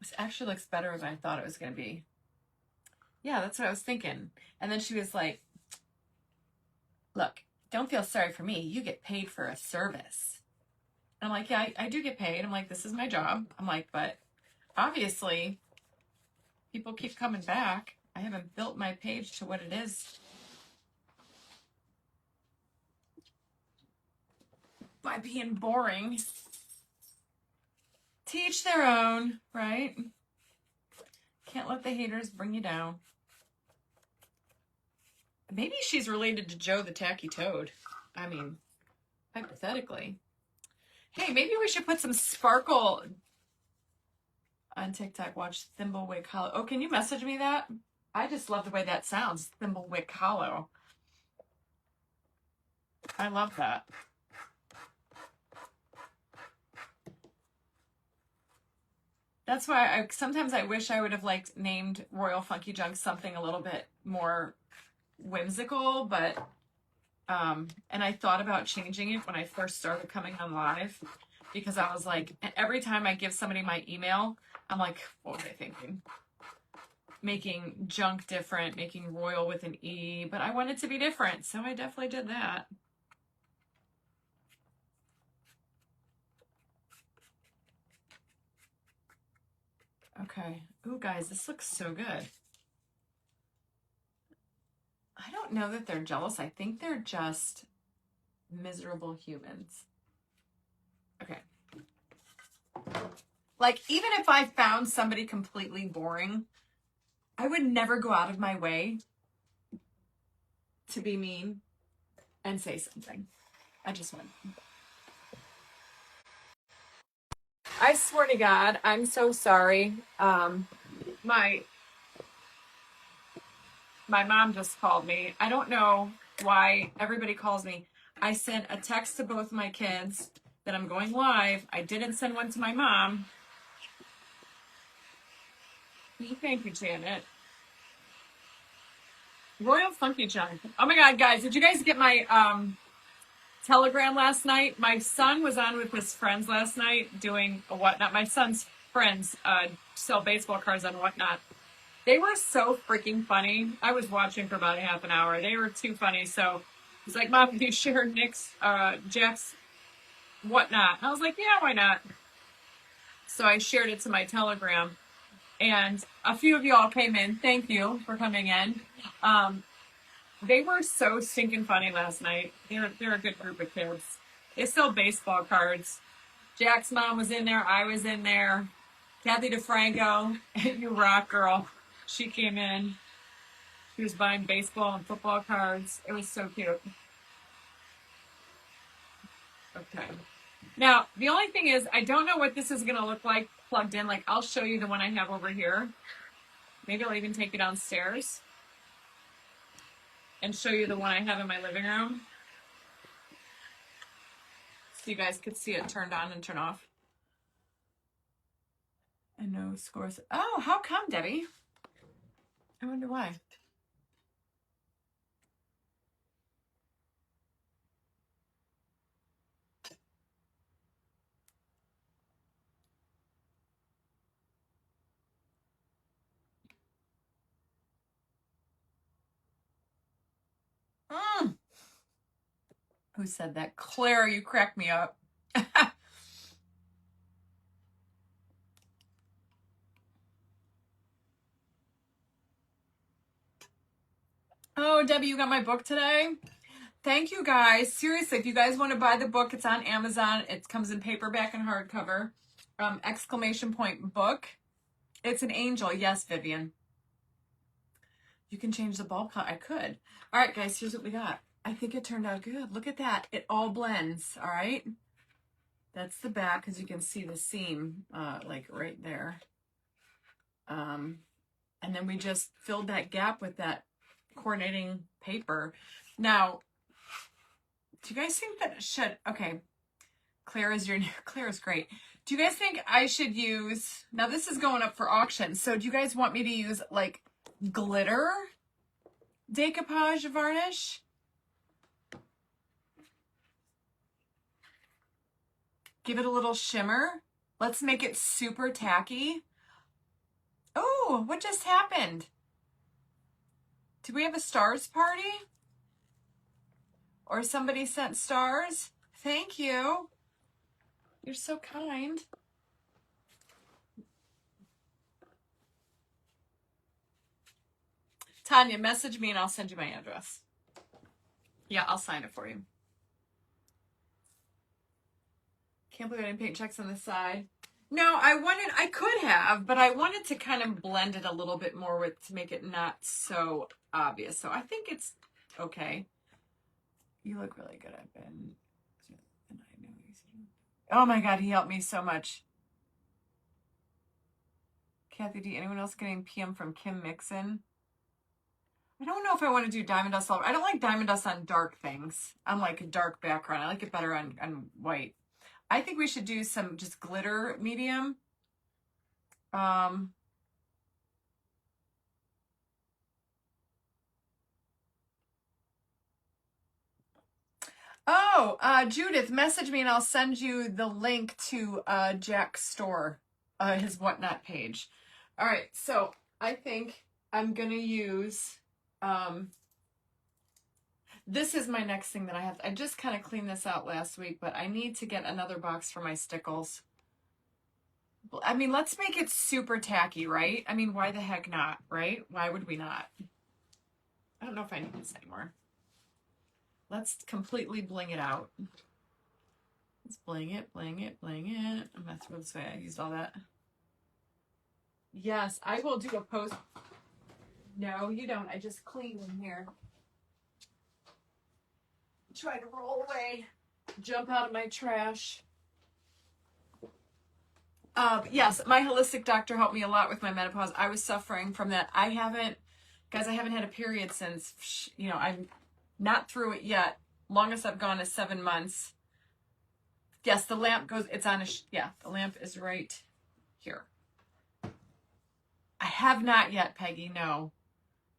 This actually looks better than I thought it was going to be. Yeah, that's what I was thinking. And then she was like, look, don't feel sorry for me. You get paid for a service. And I'm like, yeah, I do get paid. I'm like, this is my job. I'm like, but obviously people keep coming back. I haven't built my page to what it is by being boring. Teach their own, right? Can't let the haters bring you down. Maybe she's related to Joe the Tacky Toad. I mean, hypothetically. Hey, maybe we should put some sparkle on TikTok. Watch Thimblewick Hollow. Oh, can you message me that? I just love the way that sounds. Thimblewick Hollow. I love that. That's why sometimes I wish I would have like named Royal Funky Junk something a little bit more whimsical, but and I thought about changing it when I first started coming on live because I was like, every time I give somebody my email, I'm like, what were they thinking? Making junk different, making royal with an E, but I wanted to be different, so I definitely did that. Okay. Ooh, guys, this looks so good. I don't know that they're jealous. I think they're just miserable humans. Okay. Like, even if I found somebody completely boring, I would never go out of my way to be mean and say something. I just wouldn't. I swear to God, I'm so sorry. My mom just called me. I don't know why everybody calls me. I sent a text to both my kids that I'm going live. I didn't send one to my mom. Thank you, Janet. Royal Funky Junk. Oh my God, guys, did you guys get my telegram last night? My son was on with his friends last night doing a Whatnot. My son's friends sell baseball cards on Whatnot. They were so freaking funny. I was watching for about a half an hour. They were too funny. So he's like, Mom, do you share Jack's Whatnot? And I was like, yeah, why not? So I shared it to my Telegram. And a few of y'all came in. Thank you for coming in. They were so stinking funny last night. They're a good group of kids. They sell baseball cards. Jack's mom was in there. I was in there. Kathy DeFranco, you rock, girl. She came in. She was buying baseball and football cards. It was so cute. Okay. Now, the only thing is, I don't know what this is going to look like plugged in. Like, I'll show you the one I have over here. Maybe I'll even take it downstairs and show you the one I have in my living room. So you guys could see it turned on and turn off. And no scores. Oh, how come, Debbie? I wonder why. Who said that? Claire, you cracked me up. Oh, Debbie, you got my book today? Thank you guys. Seriously, if you guys want to buy the book, it's on Amazon. It comes in paperback and hardcover. Exclamation point book. It's an angel. Yes, Vivian. You can change the bulb color. I could. All right, guys, here's what we got. I think it turned out good. Look at that. It all blends. All right. That's the back, as you can see the seam, like right there. And then we just filled that gap with that coordinating paper. Now, do you guys think that should, okay, Claire is great. Do you guys think I should use, now this is going up for auction, so do you guys want me to use like glitter decoupage varnish? Give it a little shimmer. Let's make it super tacky. Oh, what just happened? Did we have a stars party? Or somebody sent stars? Thank you. You're so kind. Tanya, message me and I'll send you my address. Yeah, I'll sign it for you. Can't believe I didn't paint checks on the side. No, I could have, but I wanted to kind of blend it a little bit more to make it not so obvious. So I think it's okay. You look really good. Oh my God, he helped me so much. Kathy D, anyone else getting PM from Kim Mixon? I don't know if I want to do diamond dust. I don't like diamond dust on dark things. On like a dark background. I like it better on white. I think we should do some just glitter medium. Judith, message me and I'll send you the link to Jack's store, his whatnot page. All right, so I think I'm gonna use, this is my next thing that I have. I just kind of cleaned this out last week, but I need to get another box for my stickles. I mean, let's make it super tacky, right? I mean, why the heck not, right? Why would we not? I don't know if I need this anymore. Let's completely bling it out. Let's bling it, bling it, bling it. I'm gonna throw this away. I used all that. Yes, I will do a post. No, you don't. I just cleaned in here. Try to roll away, jump out of my trash. Yes, my holistic doctor helped me a lot with my menopause. I was suffering from that. I haven't had a period since, I'm not through it yet. Longest I've gone is 7 months. Yes, the lamp goes, it's on the lamp is right here. I have not yet, Peggy, no.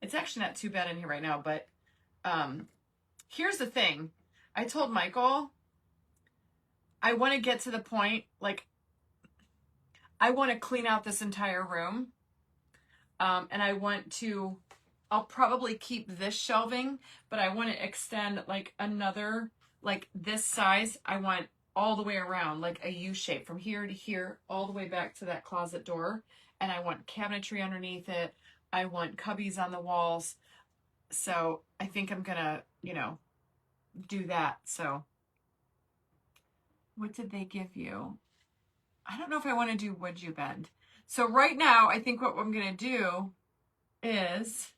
It's actually not too bad in here right now, but here's the thing. I told Michael, I want to get to the point, like, I want to clean out this entire room. And I'll probably keep this shelving, but I want to extend like another, like this size. I want all the way around, like a U shape from here to here, all the way back to that closet door. And I want cabinetry underneath it. I want cubbies on the walls. So I think I'm gonna, do that. So what did they give you? I don't know if I want to do Would You Bend. So right now, I think what I'm going to do is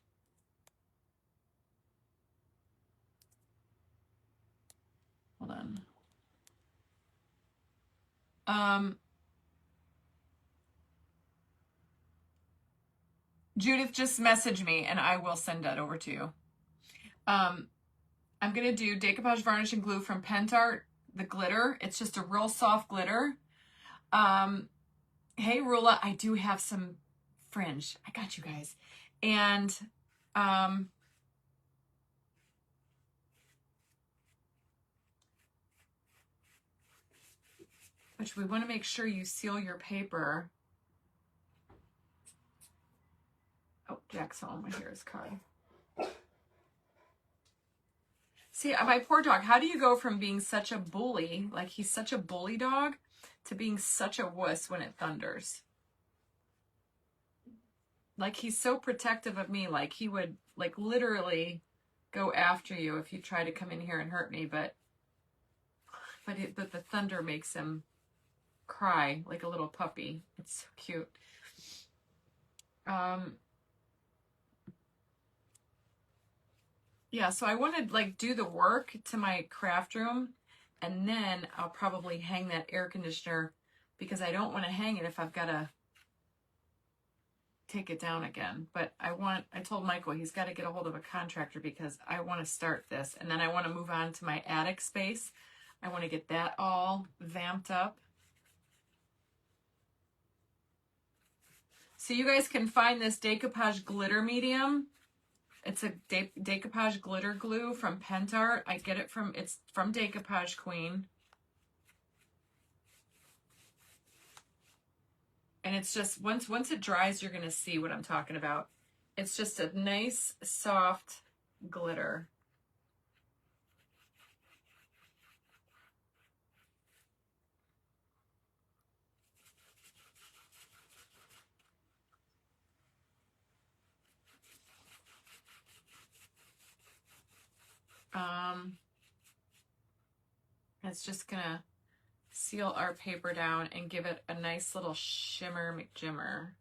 hold on. Judith, just message me and I will send that over to you. I'm going to do Decoupage Varnish and Glue from Pentart, the glitter. It's just a real soft glitter. Hey, Rula, I do have some fringe. I got you guys. And which we want to make sure you seal your paper. Oh, Jack's home. I hear his car. See, my poor dog, how do you go from being such a bully, like he's such a bully dog, to being such a wuss when it thunders? Like, he's so protective of me, like he would, like, literally, go after you if you try to come in here and hurt me, but the thunder makes him cry like a little puppy. It's so cute. Yeah, so I want to like do the work to my craft room, and then I'll probably hang that air conditioner, because I don't want to hang it if I've got to take it down again. But I told Michael he's got to get a hold of a contractor, because I want to start this, and then I want to move on to my attic space. I want to get that all vamped up. So you guys can find this Decoupage glitter medium. It's a Decoupage glitter glue from Pentart. I get it it's from Decoupage Queen. And it's just, once it dries, you're going to see what I'm talking about. It's just a nice, soft glitter. It's just going to seal our paper down and give it a nice little shimmer McJimmer.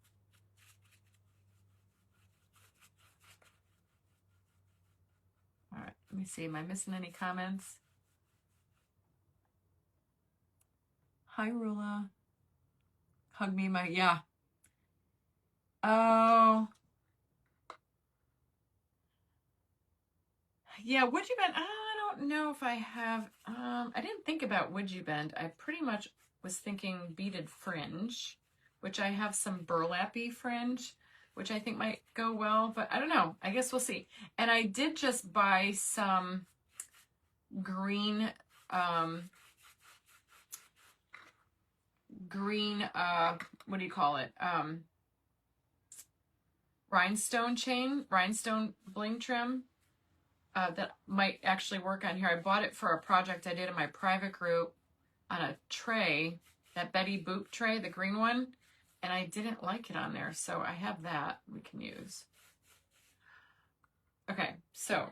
All right, let me see. Am I missing any comments? Hi, Rula. Hug me, yeah. Oh. Yeah, would you bend? I don't know if I have. I didn't think about would you bend. I pretty much was thinking beaded fringe, which I have some burlappy fringe, which I think might go well, but I don't know. I guess we'll see. And I did just buy some green, what do you call it? Rhinestone bling trim. That might actually work on here. I bought it for a project I did in my private group on a tray, that Betty Boop tray, the green one, and I didn't like it on there, so I have that we can use. Okay, so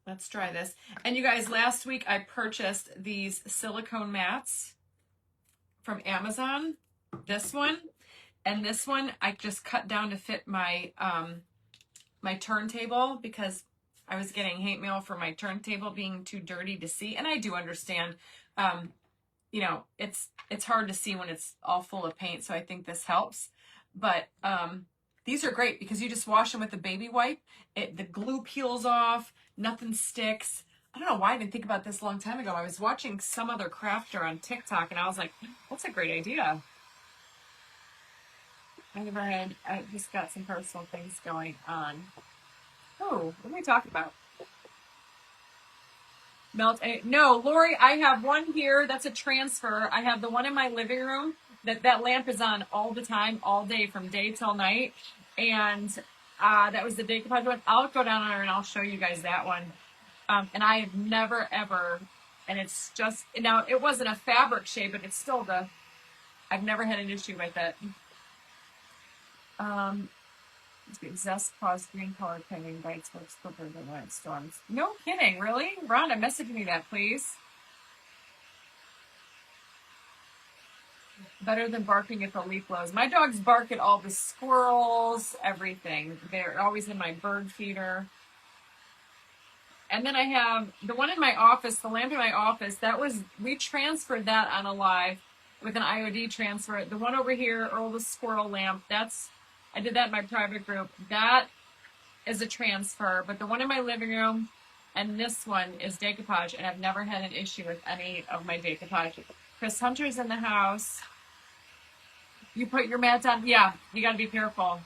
let's try this. And you guys, last week I purchased these silicone mats from Amazon, this one, and this one I just cut down to fit my my turntable, because I was getting hate mail for my turntable being too dirty to see. And I do understand, you know, it's hard to see when it's all full of paint. So I think this helps. But these are great because you just wash them with a baby wipe. The glue peels off, nothing sticks. I don't know why I didn't think about this a long time ago. I was watching some other crafter on TikTok and I was like, that's a great idea. I just got some personal things going on. Oh, what are we talking about? No, Lori, I have one here. That's a transfer. I have the one in my living room. That lamp is on all the time, all day, from day till night. And that was the Decoupage one. I'll go down there and I'll show you guys that one. And I have never, ever, and it's just, now it wasn't a fabric shade, but it's still I've never had an issue with it. Zest caused green color painting bites works quicker than when it storms. No kidding, really? Rhonda, message me that, please. Better than barking at the leaf blows. My dogs bark at all the squirrels, everything. They're always in my bird feeder. And then I have the one in my office, the lamp in my office, we transferred that on a live with an IOD transfer. The one over here, Earl the Squirrel lamp, I did that in my private group. That is a transfer, but the one in my living room and this one is Decoupage, and I've never had an issue with any of my Decoupage. Chris Hunter's in the house. You put your mats on? Yeah, you got to be careful.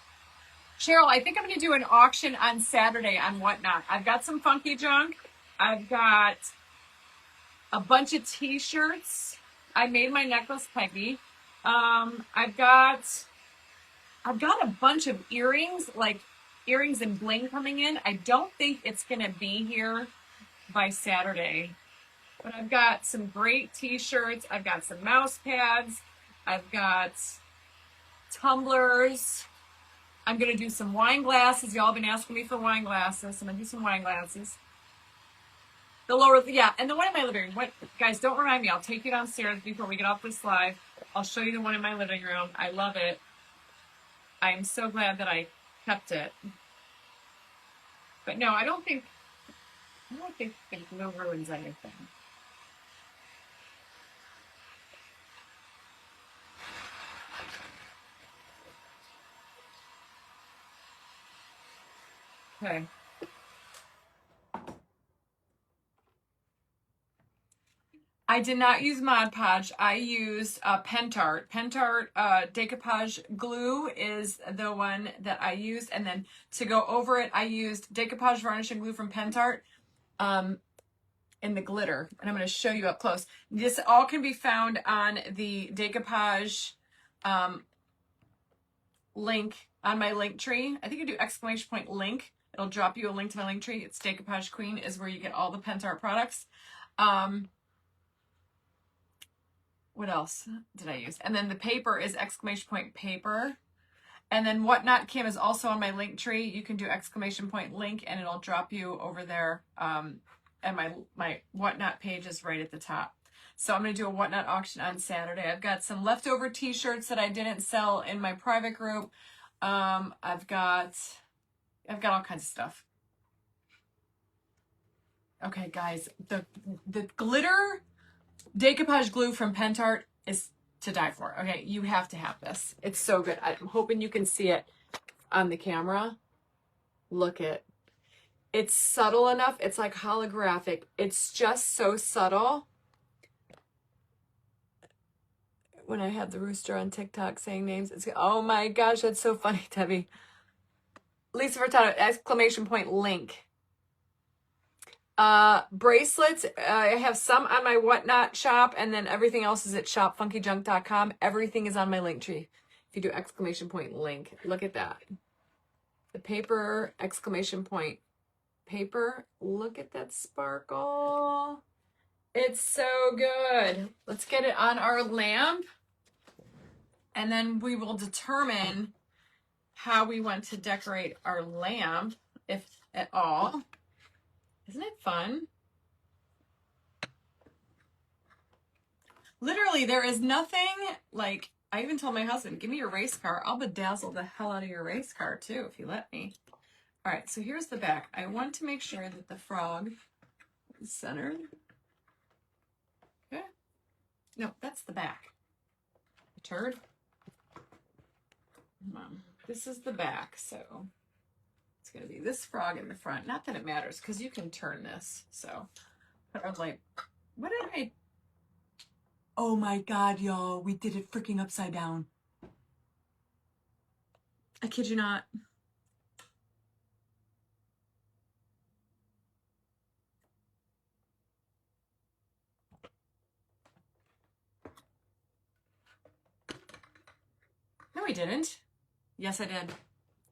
Cheryl, I think I'm going to do an auction on Saturday on Whatnot. I've got some funky junk. I've got a bunch of t-shirts. I made my necklace Peggy. I've got a bunch of earrings, like earrings and bling coming in. I don't think it's going to be here by Saturday. But I've got some great t-shirts. I've got some mouse pads. I've got tumblers. I'm going to do some wine glasses. Y'all been asking me for wine glasses. I'm going to do some wine glasses. The lower, yeah, and the one in my living room. What, guys, don't remind me. I'll take you downstairs before we get off this live. I'll show you the one in my living room. I love it. I'm so glad that I kept it. But no, I don't think no ruins anything. Okay. I did not use Mod Podge. I used Pentart. Pentart Decoupage glue is the one that I used. And then to go over it, I used Decoupage varnishing glue from Pentart in the glitter. And I'm going to show you up close. This all can be found on the Decoupage link on my link tree. I think you do exclamation point link. It'll drop you a link to my link tree. It's Decoupage Queen is where you get all the Pentart products. What else did I use? And then the paper is exclamation point paper. And then Whatnot Kim is also on my link tree. You can do exclamation point link and it'll drop you over there. And my Whatnot page is right at the top. So I'm going to do a Whatnot auction on Saturday. I've got some leftover t-shirts that I didn't sell in my private group. I've got all kinds of stuff. Okay, guys, the glitter Decoupage glue from Pentart is to die for. Okay, you have to have this. It's so good. I'm hoping you can see it on the camera. Look it. It's subtle enough. It's like holographic. It's just so subtle. When I had the rooster on TikTok saying names, it's, oh my gosh, that's so funny, Debbie. Lisa Furtado, exclamation point link. Bracelets, I have some on my Whatnot shop, and then everything else is at shopfunkyjunk.com. Everything is on my link tree. If you do exclamation point link, look at that. The paper, exclamation point paper. Look at that sparkle. It's so good. Let's get it on our lamp, and then we will determine how we want to decorate our lamp, if at all. Isn't it fun? Literally, there is nothing like, I even told my husband, give me your race car. I'll bedazzle the hell out of your race car too, if you let me. All right, so here's the back. I want to make sure that the frog is centered. Okay. No, that's the back. The turd. Come on. This is the back, so it's going to be this frog in the front. Not that it matters, because you can turn this. So, but I'm like, what did I... Oh my God, y'all. We did it freaking upside down. I kid you not. No, I didn't. Yes, I did.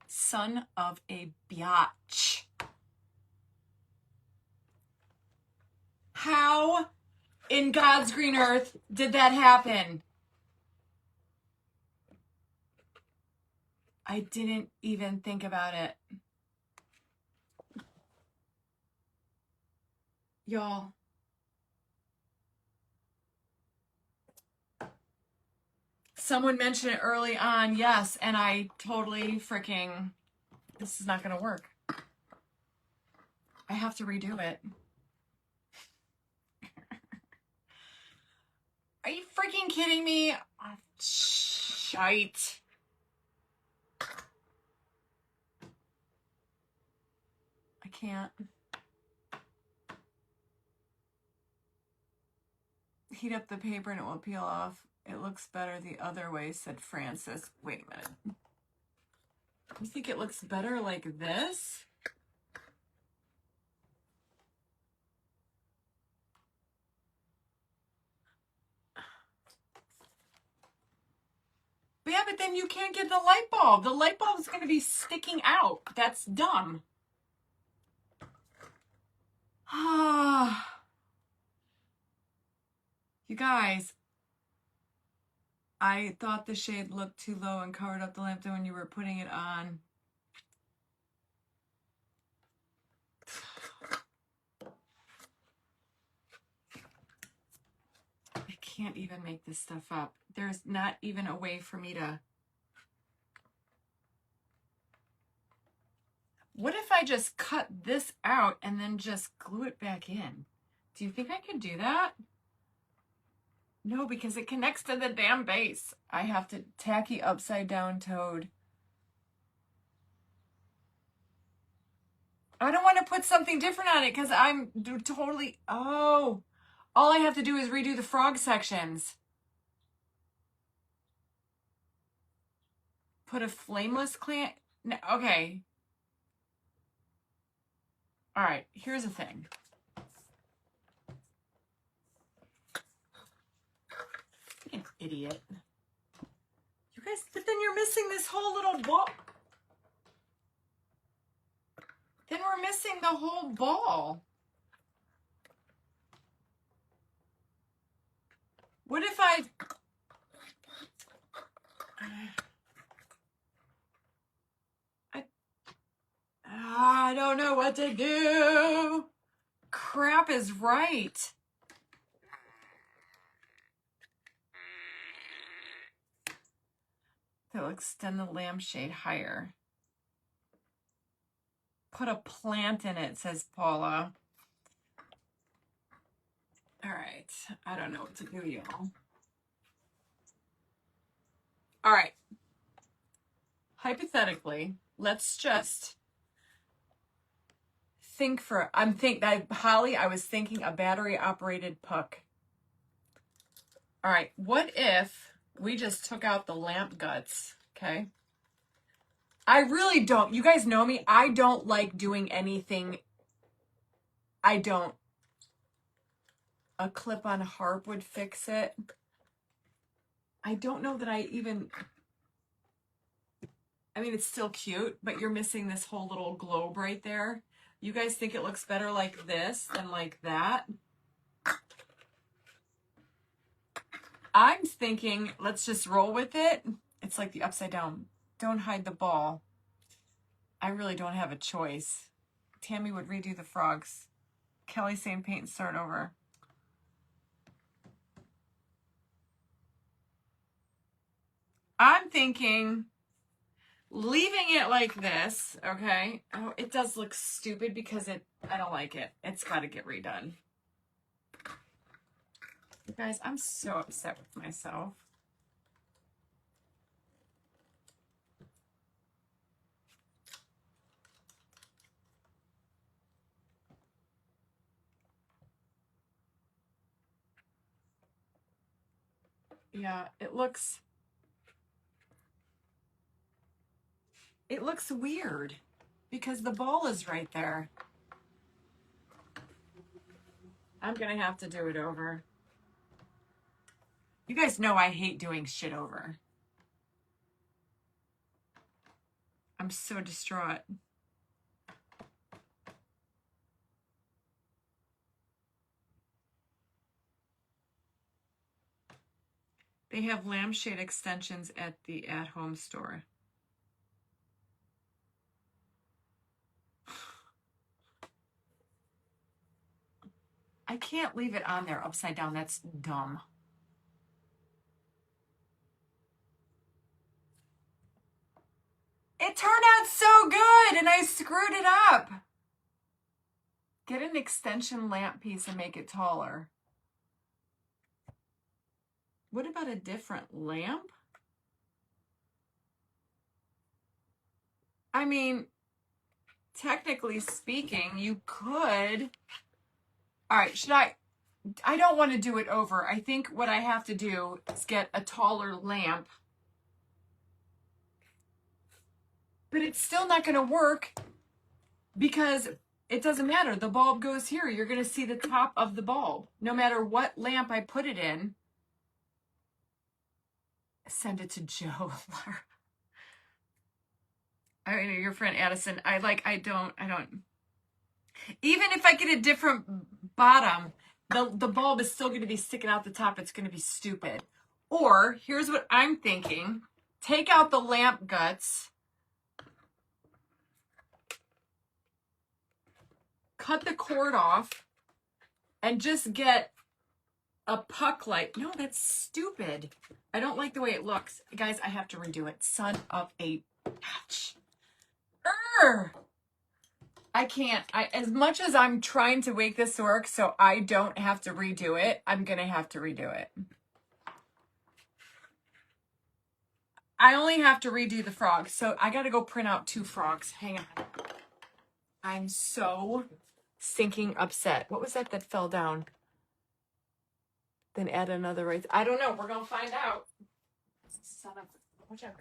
Son of a biatch. How in God's green earth did that happen? I didn't even think about it. Y'all. Someone mentioned it early on, yes, and I totally freaking, this is not going to work. I have to redo it. Are you freaking kidding me? Oh, shite. I can't. Heat up the paper and it won't peel off. It looks better the other way, said Francis. Wait a minute. You think it looks better like this? Yeah, but then you can't get the light bulb. The light bulb is going to be sticking out. That's dumb. Ah. You guys. I thought the shade looked too low and covered up the lamp when you were putting it on. I can't even make this stuff up. There's not even a way for me to... What if I just cut this out and then just glue it back in? Do you think I could do that? No, because it connects to the damn base. I have to tacky upside down toed. I don't want to put something different on it because I'm totally... Oh, all I have to do is redo the frog sections. Put a flameless clamp... No, okay. All right, here's the thing. An idiot. You guys, but then you're missing this whole little ball. Then we're missing the whole ball. What if I don't know what to do. Crap is right. They'll extend the lampshade higher. Put a plant in it, says Paula. All right. I don't know what to do, y'all. All right. Hypothetically, let's just think for, Holly, I was thinking a battery operated puck. All right. What if we just took out the lamp guts? Okay. I really don't. You guys know me. I don't like doing anything. I don't. A clip-on harp would fix it. I don't know that I even... I mean, it's still cute, but you're missing this whole little globe right there. You guys think it looks better like this than like that? I'm thinking, let's just roll with it. It's like the upside down. Don't hide the ball. I really don't have a choice. Tammy would redo the frogs. Kelly saying paint and start over. I'm thinking leaving it like this, okay? Oh, it does look stupid because I don't like it. It's got to get redone. You guys, I'm so upset with myself. Yeah, it looks weird because the ball is right there. I'm going to have to do it over. You guys know I hate doing shit over. I'm so distraught. They have lampshade extensions at the at-home store. I can't leave it on there upside down. That's dumb. It turned out so good and I screwed it up. Get an extension lamp piece and make it taller. What about a different lamp? I mean, technically speaking, you could. All right, I don't want to do it over. I think what I have to do is get a taller lamp. But it's still not going to work because it doesn't matter. The bulb goes here. You're going to see the top of the bulb. No matter what lamp I put it in. Send it to Joe. I mean, your friend Addison. I don't. Even if I get a different bottom, the bulb is still going to be sticking out the top. It's going to be stupid. Or here's what I'm thinking. Take out the lamp guts. Cut the cord off and just get a puck light. No, that's stupid. I don't like the way it looks. Guys, I have to redo it. Son of a bitch. I can't. As much as I'm trying to make this work so I don't have to redo it, I'm going to have to redo it. I only have to redo the frog, so I got to go print out 2 frogs. Hang on. I'm so stinking upset. What was that fell down? Then add another right. I don't know. We're going to find out. Son of a... Watch out.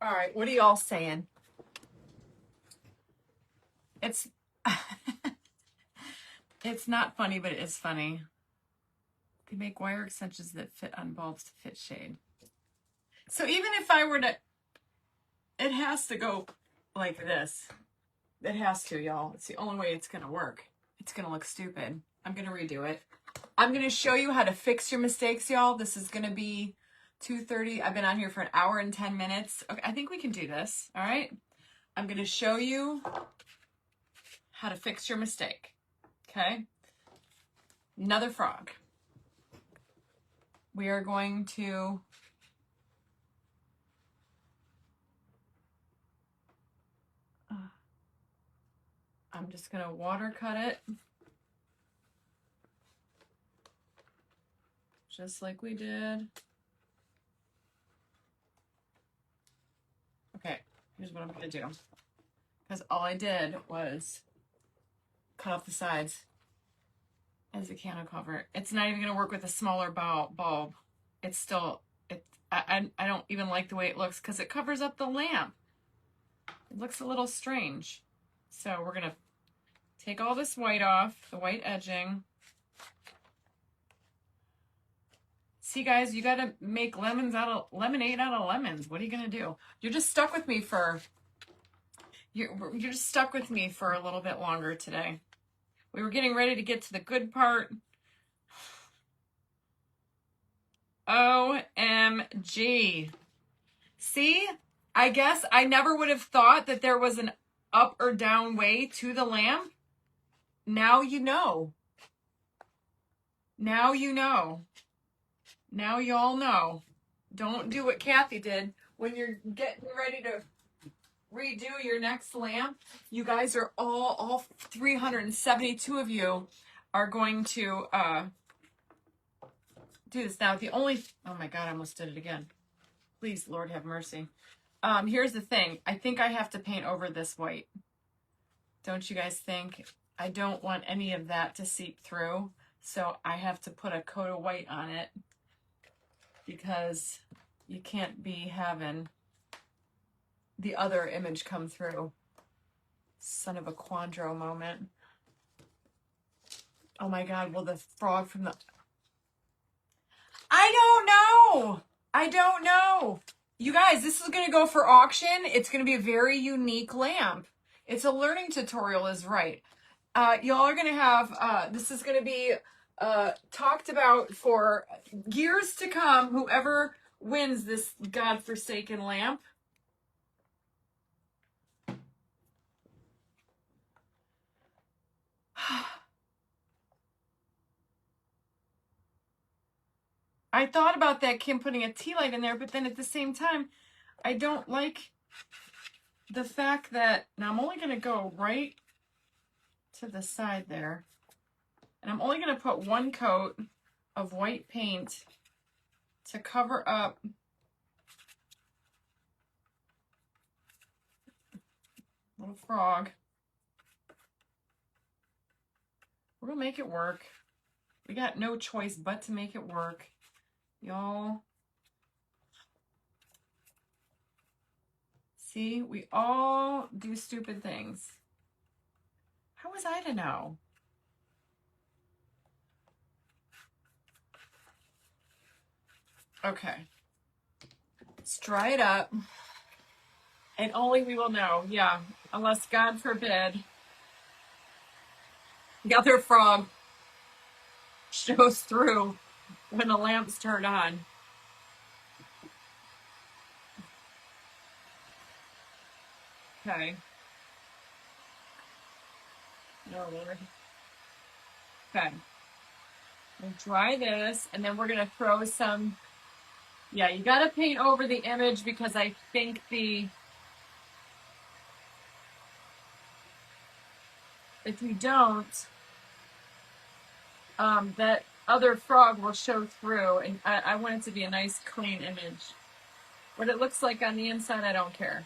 All right, what are y'all saying? It's it's not funny, but it is funny. They make wire extensions that fit on bulbs to fit shade. So even if I were to, it has to go like this. It has to, y'all. It's the only way it's going to work. It's going to look stupid. I'm going to redo it. I'm going to show you how to fix your mistakes, y'all. This is going to be 2:30. I've been on here for an hour and 10 minutes. Okay, I think we can do this. All right. I'm going to show you how to fix your mistake. Okay. Another frog. We are going to I'm just going to water cut it. Just like we did. Okay, here's what I'm going to do. Because all I did was cut off the sides as a candle cover. It's not even going to work with a smaller bulb. It's still, I don't even like the way it looks because it covers up the lamp. It looks a little strange. So we're going to take all this white off, the white edging. See, guys, you got to make lemonade out of lemons. What are you going to do? You're just stuck with me for, you're just stuck with me for a little bit longer today. We were getting ready to get to the good part. OMG. See, I guess I never would have thought that there was an up or down way to the lamp. Now you know. Now you know. Now y'all know. Don't do what Kathy did when you're getting ready to redo your next lamp. You guys are all 372 of you are going to do this. Now, oh my God, I almost did it again. Please, Lord, have mercy. Here's the thing. I think I have to paint over this white. Don't you guys think? I don't want any of that to seep through. So I have to put a coat of white on it because you can't be having the other image come through. Son of a Quandro moment. Oh my God, will the frog from the... I don't know. I don't know. You guys, this is going to go for auction. It's going to be a very unique lamp. It's a learning tutorial is right. Y'all are going to have, this is going to be talked about for years to come, whoever wins this godforsaken lamp. I thought about that, Kim, putting a tea light in there, but then at the same time, I don't like the fact that, now I'm only going to go right to the side there, and I'm only going to put one coat of white paint to cover up little frog. We're going to make it work. We got no choice but to make it work. Y'all, see, we all do stupid things. How was I to know? Okay. Let's dry it up. And only we will know. Yeah. Unless, God forbid, the other frog shows through when the lamp's turned on. Okay. No, Lord. Okay. We'll dry this, and then we're going to throw some... Yeah, you got to paint over the image because I think if you don't, that other frog will show through, and I want it to be a nice, clean image. What it looks like on the inside, I don't care.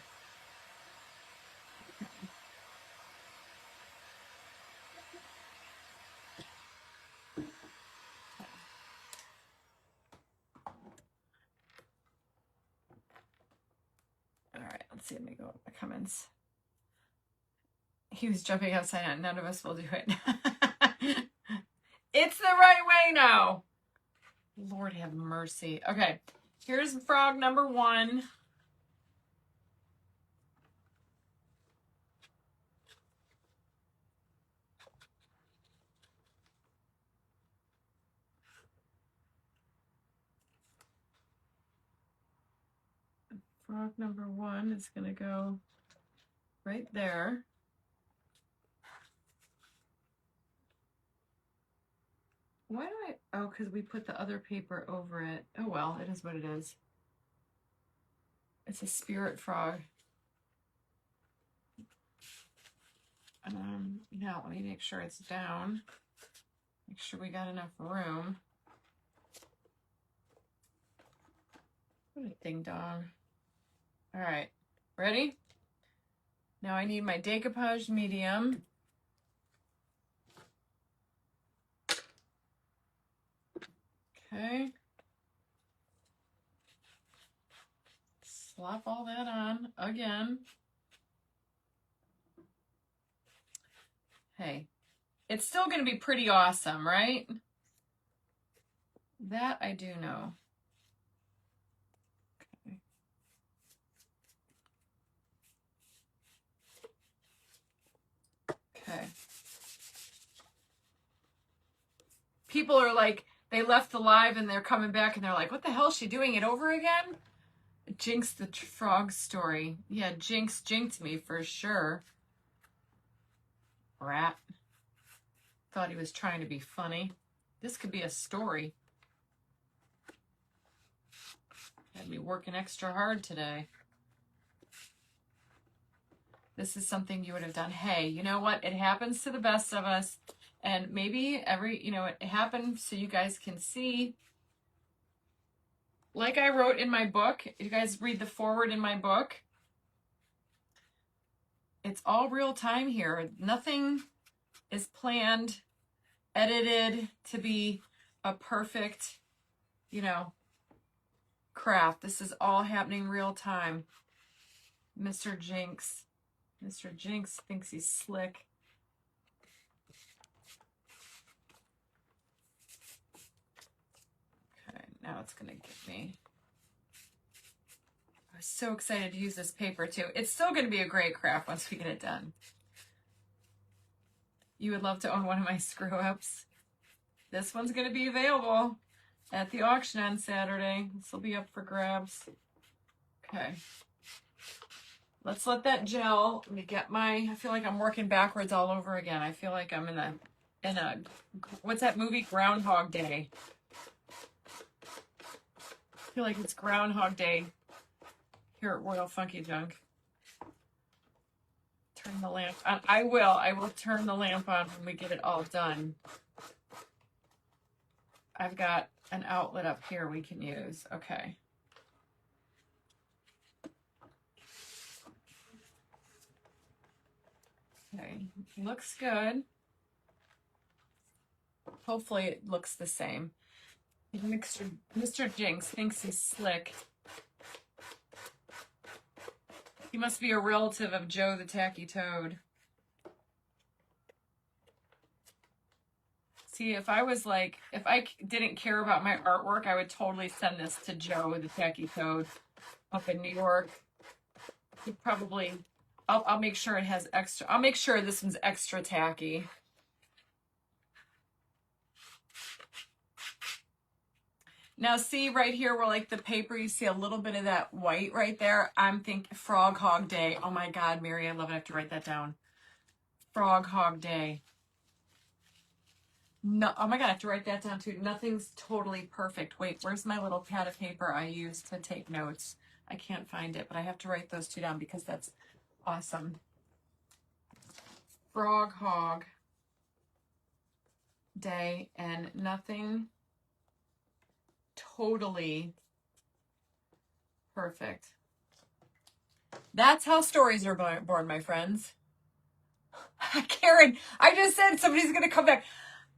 All right, let's see. Let me go up the comments. He was jumping upside down. None of us will do it. It's the right way now. Lord have mercy. Okay, here's frog number 1. Frog number 1 is going to go right there. Why do I... Oh, because we put the other paper over it. Oh, well, it is what it is. It's a spirit frog. Now, let me make sure it's down. Make sure we got enough room. What a ding dong. All right, ready? Now I need my decoupage medium. Okay. Slap all that on again. Hey, it's still going to be pretty awesome, right? That I do know. Okay. Okay. People are like, they left the live and they're coming back and they're like, what the hell is she doing it over again? Jinx the frog story. Yeah, Jinx jinked me for sure. Rat. Thought he was trying to be funny. This could be a story. Had me working extra hard today. This is something you would have done. Hey, you know what? It happens to the best of us. And maybe it happened so you guys can see. Like I wrote in my book, you guys read the forward in my book. It's all real time here. Nothing is planned, edited to be a perfect, craft. This is all happening real time. Mr. Jinx. Mr. Jinx thinks he's slick. Okay, now it's going to give me... I was so excited to use this paper too. It's still going to be a great craft once we get it done. You would love to own one of my screw-ups. This one's going to be available at the auction on Saturday. This will be up for grabs. Okay. Let's let that gel. Let me get my, I feel like I'm working backwards all over again. I feel like I'm in a, what's that movie? Groundhog Day. I feel like it's Groundhog Day here at Royal Funky Junk. Turn the lamp on. I will turn the lamp on when we get it all done. I've got an outlet up here we can use. Okay. Okay, looks good. Hopefully it looks the same. Mr. Jinx thinks he's slick. He must be a relative of Joe the Tacky Toad. See, if I didn't care about my artwork, I would totally send this to Joe the Tacky Toad up in New York. He probably... I'll make sure it has extra. I'll make sure this one's extra tacky. Now see right here where like the paper, you see a little bit of that white right there. I'm thinking Frog Hog Day. Oh my God, Mary, I love it. I have to write that down. Frog Hog Day. No, oh my God, I have to write that down too. Nothing's totally perfect. Wait, where's my little pad of paper I used to take notes? I can't find it, but I have to write those two down because that's awesome. Frog Hog Day, and nothing totally perfect. That's how stories are born, my friends. Karen, I just said somebody's going to come back.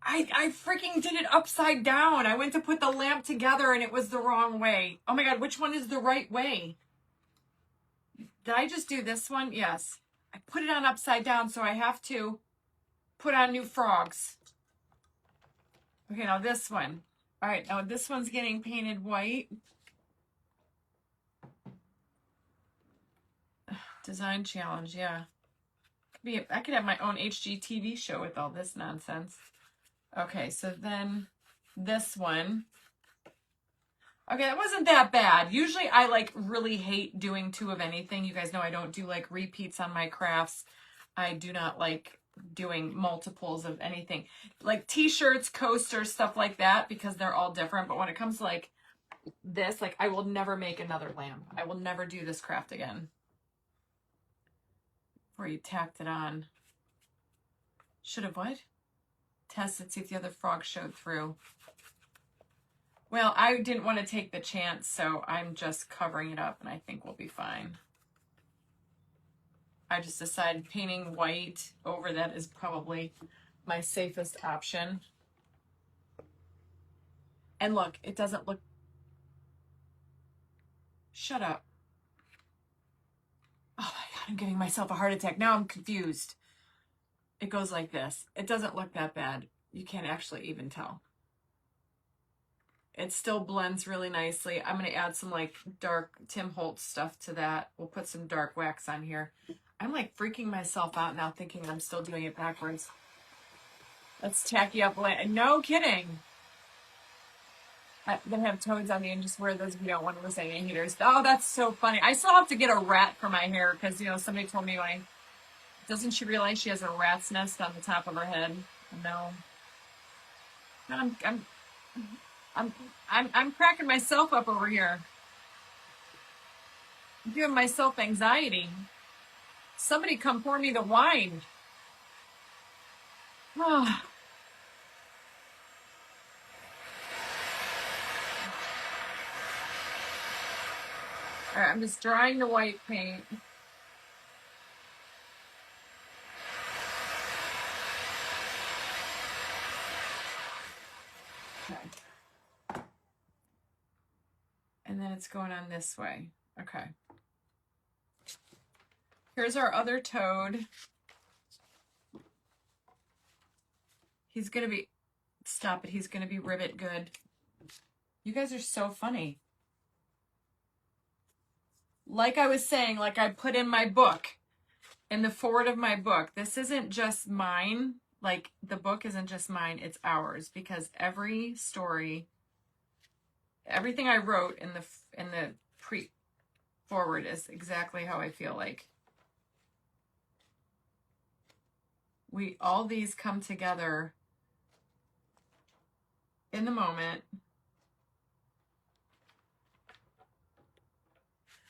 I freaking did it upside down. I went to put the lamp together and it was the wrong way. Oh my God, which one is the right way? Did I just do this one? Yes. I put it on upside down, so I have to put on new frogs. Okay, now this one. All right, now this one's getting painted white. Design challenge, yeah. I could have my own HGTV show with all this nonsense. Okay, so then this one. Okay, that wasn't that bad. Usually I like really hate doing two of anything. You guys know I don't do like repeats on my crafts. I do not like doing multiples of anything. Like t-shirts, coasters, stuff like that, because they're all different. But when it comes to like this, like I will never make another lamp. I will never do this craft again. Where you tacked it on. Should have what? Tested, see if the other frog showed through. Well, I didn't want to take the chance, so I'm just covering it up, and I think we'll be fine. I just decided painting white over that is probably my safest option. And look, it doesn't look... Shut up. Oh my God, I'm giving myself a heart attack. Now I'm confused. It goes like this. It doesn't look that bad. You can't actually even tell. It still blends really nicely. I'm going to add some like dark Tim Holtz stuff to that. We'll put some dark wax on here. I'm like freaking myself out now thinking I'm still doing it backwards. Let's tacky up. No kidding. I'm going to have toads on me and just wear those if you don't want to lose any heaters. Oh, that's so funny. I still have to get a rat for my hair because, you know, somebody told me doesn't she realize she has a rat's nest on the top of her head? No. I'm cracking myself up over here. I'm giving myself anxiety. Somebody come pour me the wine. Oh. All right, I'm just drying the white paint. Okay. And then it's going on this way. Okay. Here's our other toad. He's going to be, stop it, he's going to be rivet good. You guys are so funny. Like I was saying, like I put in my book, in the forward of my book, this isn't just mine. Like the book isn't just mine, it's ours, because every story, everything I wrote in the forward is exactly how I feel like. All these come together in the moment.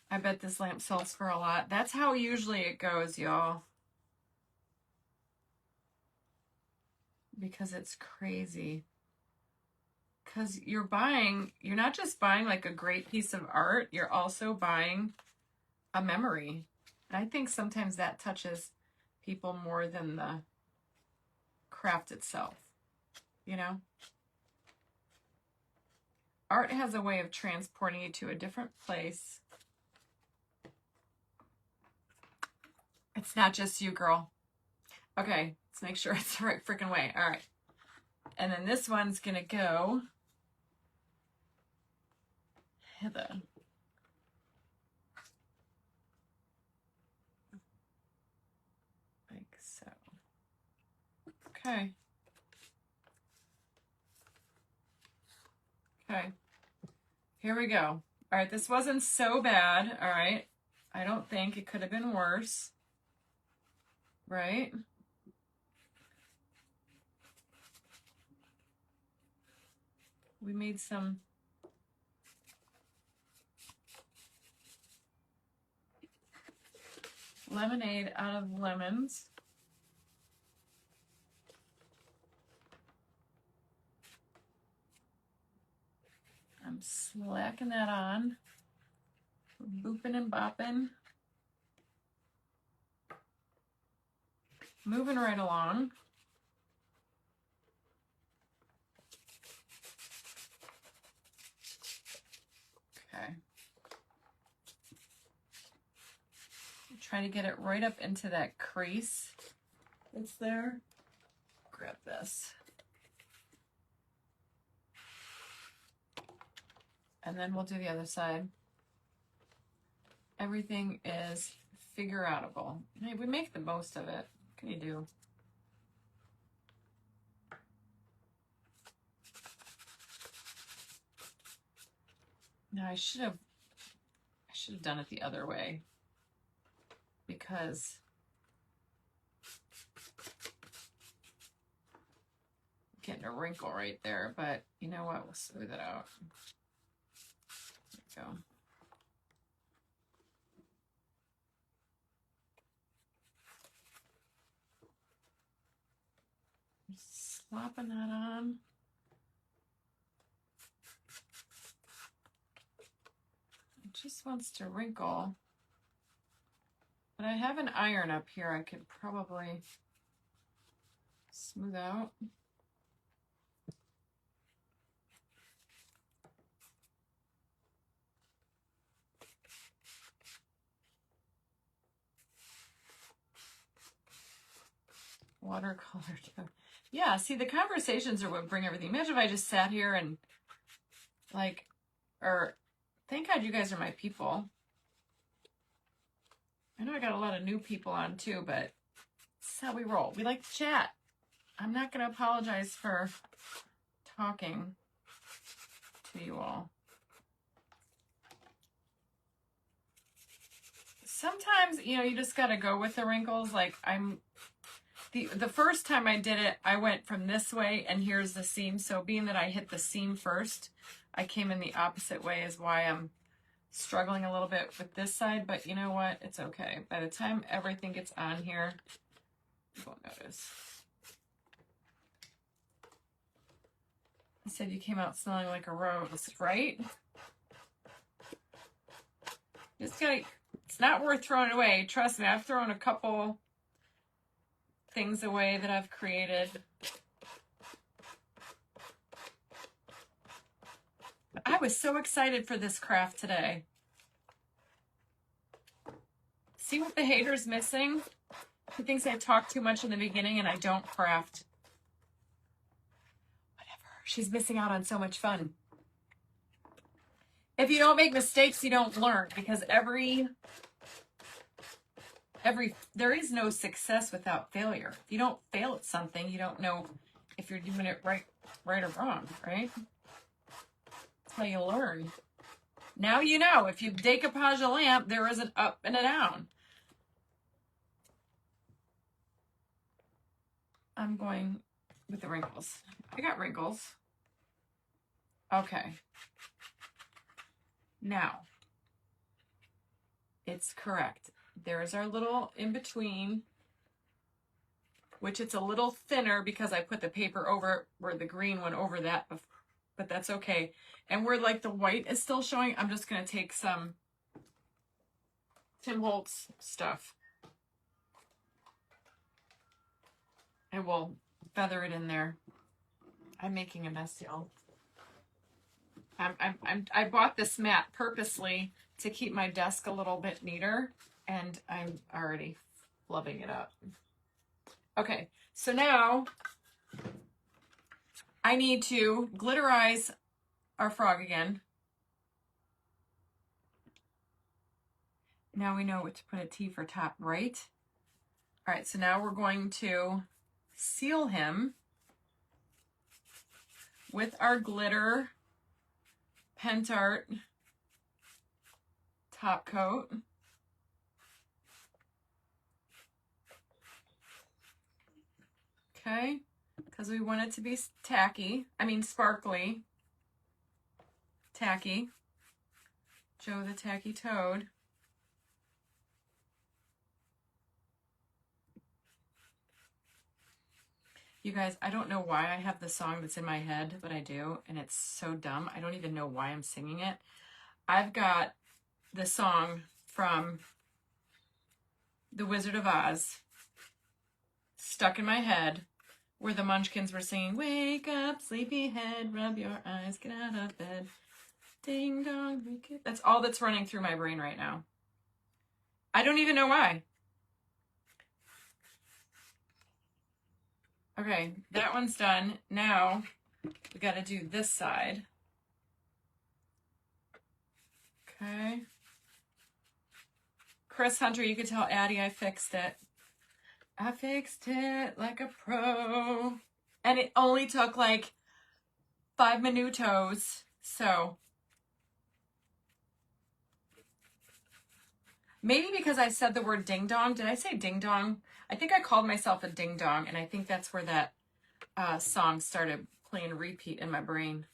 I bet this lamp sells for a lot. That's how usually it goes, y'all. Because it's crazy. Because you're not just buying like a great piece of art, you're also buying a memory. I think sometimes that touches people more than the craft itself, you know? Art has a way of transporting you to a different place. It's not just you, girl. Okay, let's make sure it's the right freaking way. All right. And then this one's going to go hither. Like so. Okay. Okay. Here we go. All right, this wasn't so bad. All right. I don't think it could have been worse. Right? We made some lemonade out of lemons. I'm slacking that on. Booping and bopping. Moving right along. Okay. Try to get it right up into that crease that's there. Grab this. And then we'll do the other side. Everything is figure-outable. Hey, we make the most of it. What can you do? No, I should have done it the other way, because I'm getting a wrinkle right there, but you know what? We'll smooth it out. There we go. Just slopping that on. It just wants to wrinkle. But I have an iron up here I could probably smooth out. Watercolor too. Yeah, see, the conversations are what bring everything. Imagine if I just sat here and like, or thank God you guys are my people. I know I got a lot of new people on too, but this is how we roll. We like to chat. I'm not going to apologize for talking to you all. Sometimes, you know, you just got to go with the wrinkles. Like the first time I did it, I went from this way and here's the seam. So being that I hit the seam first, I came in the opposite way is why I'm struggling a little bit with this side, but you know what? It's okay. By the time everything gets on here, you won't notice. I said you came out smelling like a rose, right? Just gotta, it's not worth throwing away. Trust me, I've thrown a couple things away that I've created. I was so excited for this craft today. See what the hater's missing? He thinks I talk too much in the beginning and I don't craft. Whatever. She's missing out on so much fun. If you don't make mistakes, you don't learn, because there is no success without failure. If you don't fail at something, you don't know if you're doing it right or wrong, right? That's how you learn. Now you know, if you decoupage a lamp, there is an up and a down. I'm going with the wrinkles. I got wrinkles. Okay. Now, it's correct. There's our little in-between, which it's a little thinner because I put the paper over where the green went over that, but that's okay. And where like the white is still showing, I'm just going to take some Tim Holtz stuff. And we'll feather it in there. I'm making a mess, y'all. I bought this mat purposely to keep my desk a little bit neater, and I'm already flubbing it up. Okay, so now I need to glitterize our frog again. Now we know what to put a T for top, right? All right, so now we're going to seal him with our glitter Pentart top coat. Okay, because we want it to be sparkly. Tacky. Joe the Tacky Toad. You guys, I don't know why I have the song that's in my head, but I do, and it's so dumb. I don't even know why I'm singing it. I've got the song from The Wizard of Oz stuck in my head, where the Munchkins were singing, "Wake up, sleepyhead, rub your eyes, get out of bed, ding dong." That's all that's running through my brain right now. I don't even know why. Okay, that one's done. Now we got to do this side. Okay. Chris Hunter, you could tell Addie I fixed it. I fixed it like a pro. And it only took like 5 minutos. So maybe because I said the word ding dong. Did I say ding dong? I think I called myself a ding dong, and I think that's where that song started playing repeat in my brain.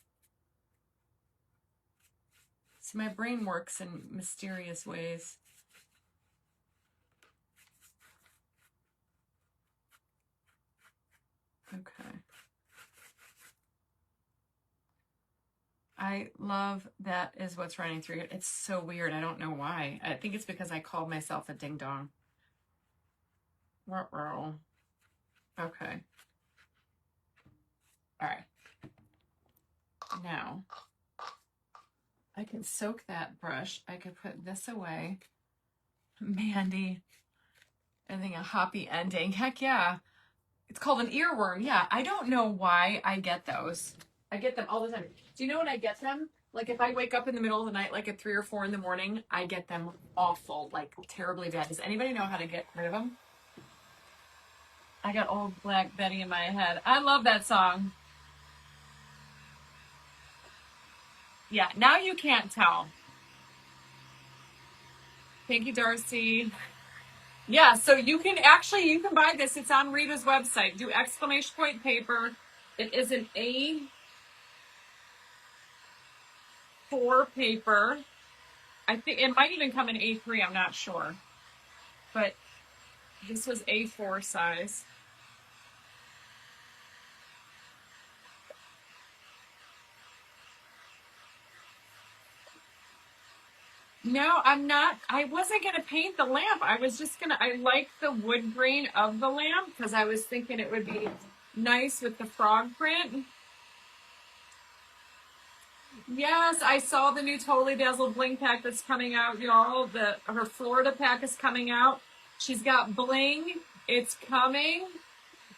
See, my brain works in mysterious ways. Okay. I love that is what's running through it. It's so weird. I don't know why. I think it's because I called myself a ding dong. Okay. All right. Now, I can soak that brush. I could put this away. Mandy. I think a happy ending. Heck yeah. It's called an earworm. Yeah, I don't know why I get those. I get them all the time. Do you know when I get them? Like if I wake up in the middle of the night, like at 3 or 4 in the morning, I get them awful, like terribly bad. Does anybody know how to get rid of them? I got Old Black Betty in my head. I love that song. Yeah, now you can't tell. Thank you, Darcy. Yeah, so you can buy this. It's on Reba's website. Do exclamation point paper. It is an A4 paper. I think it might even come in A3. I'm not sure. But this was A4 size. No, I'm not. I wasn't going to paint the lamp. I like the wood grain of the lamp because I was thinking it would be nice with the frog print. Yes, I saw the new Totally Dazzled Bling pack that's coming out, y'all. Her Florida pack is coming out. She's got bling. It's coming.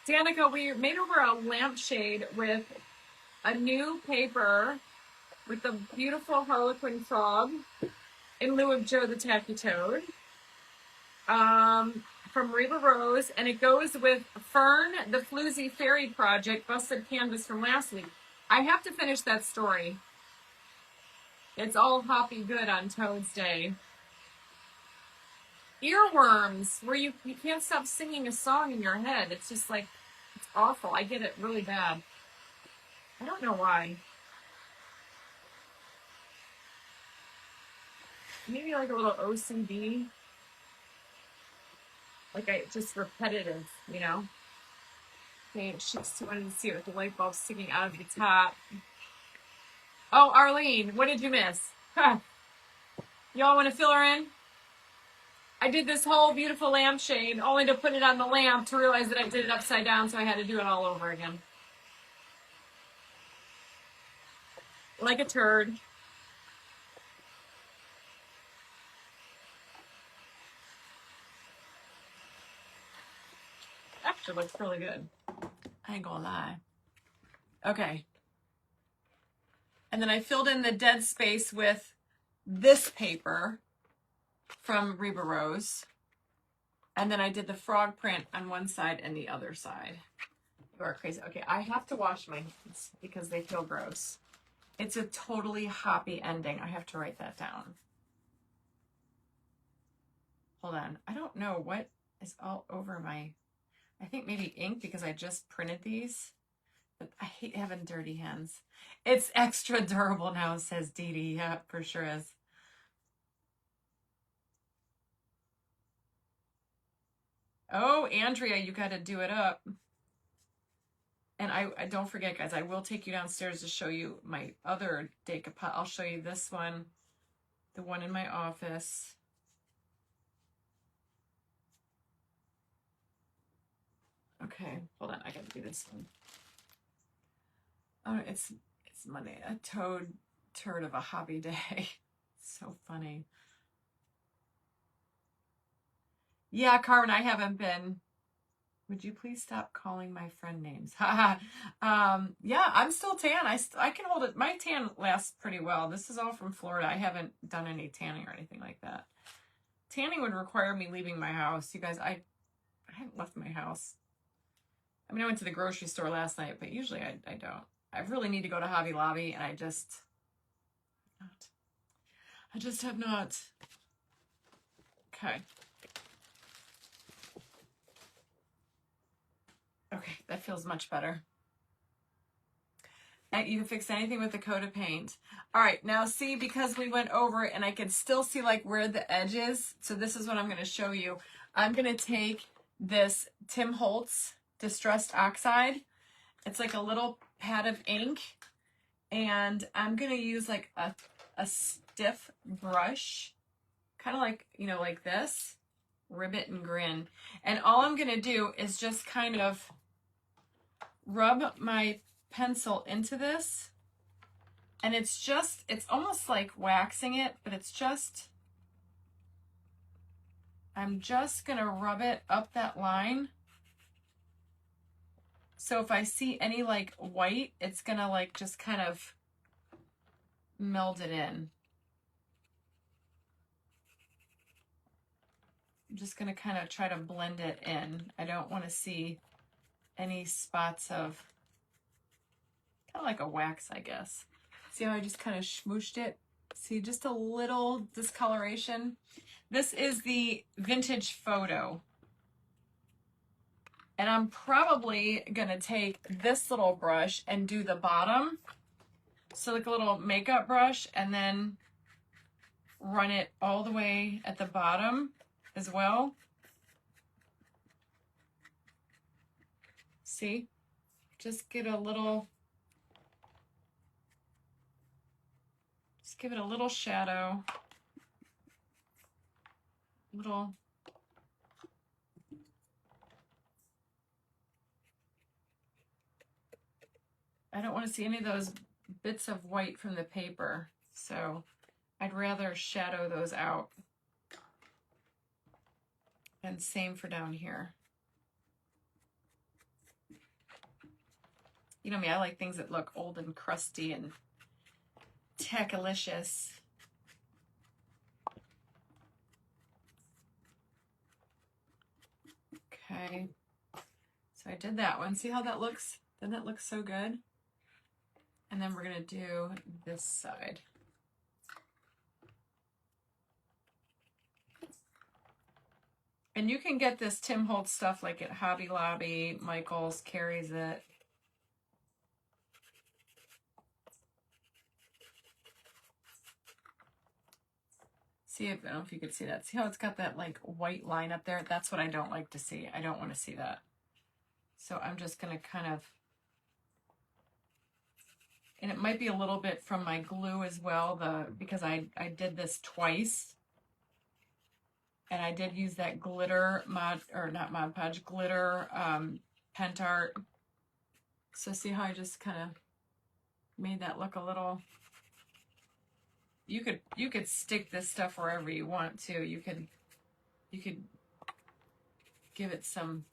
Danica, we made over a lampshade with a new paper with the beautiful Harlequin frog in lieu of Joe the Tacky Toad. From Reba Rose, and it goes with Fern, the Floozy Fairy Project, busted canvas from last week. I have to finish that story. It's all hoppy good on Toad's Day. Earworms, where you can't stop singing a song in your head. It's just like, it's awful. I get it really bad. I don't know why. Maybe like a little OCD. Like just repetitive, you know? Okay, she just wanted to see it with the light bulb sticking out of the top. Oh, Arlene, what did you miss? Huh. Y'all want to fill her in? I did this whole beautiful lampshade only to put it on the lamp to realize that I did it upside down, so I had to do it all over again. Like a turd. Actually looks really good. I ain't gonna lie. Okay. And then I filled in the dead space with this paper from Reba Rose. And then I did the frog print on one side and the other side. You are crazy. Okay, I have to wash my hands because they feel gross. It's a totally hoppy ending. I have to write that down. Hold on. I don't know what is all over my... I think maybe ink because I just printed these. But I hate having dirty hands. It's extra durable now, says Dee Dee. Yeah, for sure is. Oh, Andrea, you got to do it up. And I don't forget, guys, I will take you downstairs to show you my other decoupage. I'll show you this one, the one in my office. Okay, hold on. I got to do this one. Oh, it's Monday. A turd of a hobby day. So funny. Yeah, Carmen, I haven't been. Would you please stop calling my friend names? Yeah, I'm still tan. I can hold it. My tan lasts pretty well. This is all from Florida. I haven't done any tanning or anything like that. Tanning would require me leaving my house. You guys, I haven't left my house. I mean, I went to the grocery store last night, but usually I don't. I really need to go to Hobby Lobby, and I just have not. Okay. Okay, that feels much better. And you can fix anything with a coat of paint. All right, now see, because we went over it and I can still see like where the edge is. So this is what I'm going to show you. I'm going to take this Tim Holtz Distressed Oxide. It's like a little pad of ink. And I'm going to use like a stiff brush, kind of like, you know, like this. Ribbit and grin. And all I'm going to do is just kind of rub my pencil into this, and it's almost like waxing it, but I'm just gonna rub it up that line. So if I see any like white, it's gonna like just kind of meld it in. I'm just gonna kind of try to blend it in. I don't want to see any spots of, kind of like a wax, I guess. See how I just kind of smooshed it? See, just a little discoloration. This is the Vintage Photo. And I'm probably gonna take this little brush and do the bottom. So like a little makeup brush, and then run it all the way at the bottom as well. See? Just get a little, give it a little shadow, little. I don't want to see any of those bits of white from the paper. So I'd rather shadow those out. And same for down here. You know me, I like things that look old and crusty and techalicious. Okay, so I did that one. See how that looks? Doesn't that look so good? And then we're gonna do this side. And you can get this Tim Holtz stuff like at Hobby Lobby. Michael's carries it. See, if, I don't know if you could see that. See how it's got that like white line up there? That's what I don't like to see. I don't want to see that. So I'm just going to kind of, and it might be a little bit from my glue as well, because I did this twice. And I did use that glitter mod, or not Mod Podge, glitter Pent Art. So see how I just kind of made that look a little. You could stick this stuff wherever you want to. You could give it some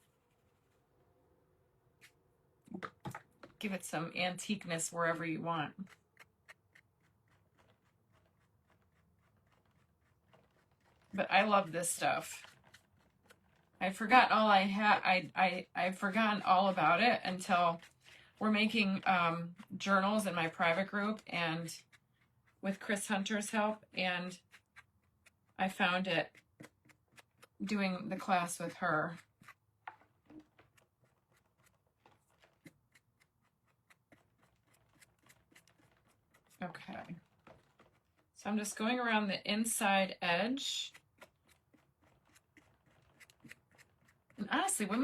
antiqueness wherever you want. But I love this stuff. I forgot all I had. I've forgotten all about it until we're making journals in my private group and with Chris Hunter's help, and I found it doing the class with her. Okay. So I'm just going around the inside edge. And honestly, you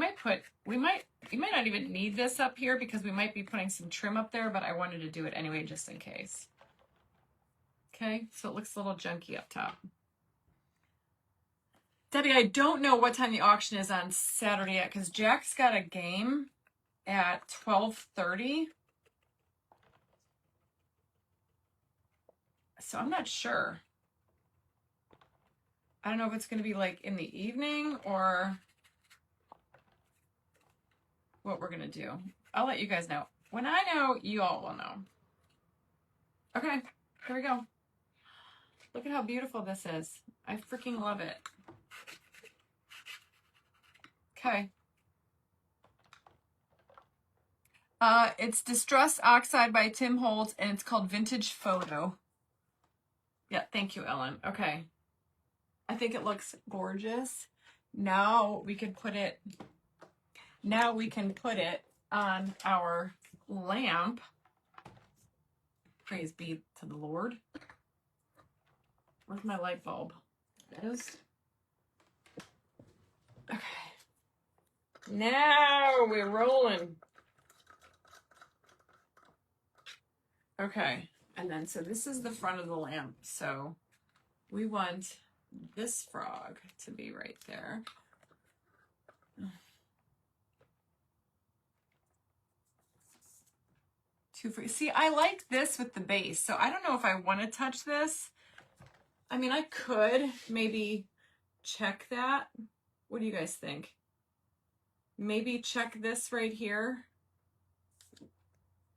might not even need this up here because we might be putting some trim up there, but I wanted to do it anyway just in case. Okay, so it looks a little junky up top. Debbie, I don't know what time the auction is on Saturday yet because Jack's got a game at 12:30. So I'm not sure. I don't know if it's going to be like in the evening or what we're going to do. I'll let you guys know. When I know, you all will know. Okay, here we go. Look at how beautiful this is. I freaking love it. Okay. It's Distress Oxide by Tim Holtz, and it's called Vintage Photo. Yeah, thank you, Ellen. Okay. I think it looks gorgeous. Now we can put it on our lamp. Praise be to the Lord. Where's my light bulb? It is. Okay. Now we're rolling. Okay. And then, so this is the front of the lamp. So we want this frog to be right there. See, I like this with the base. So I don't know if I want to touch this. I mean, I could maybe check that. What do you guys think? Maybe check this right here.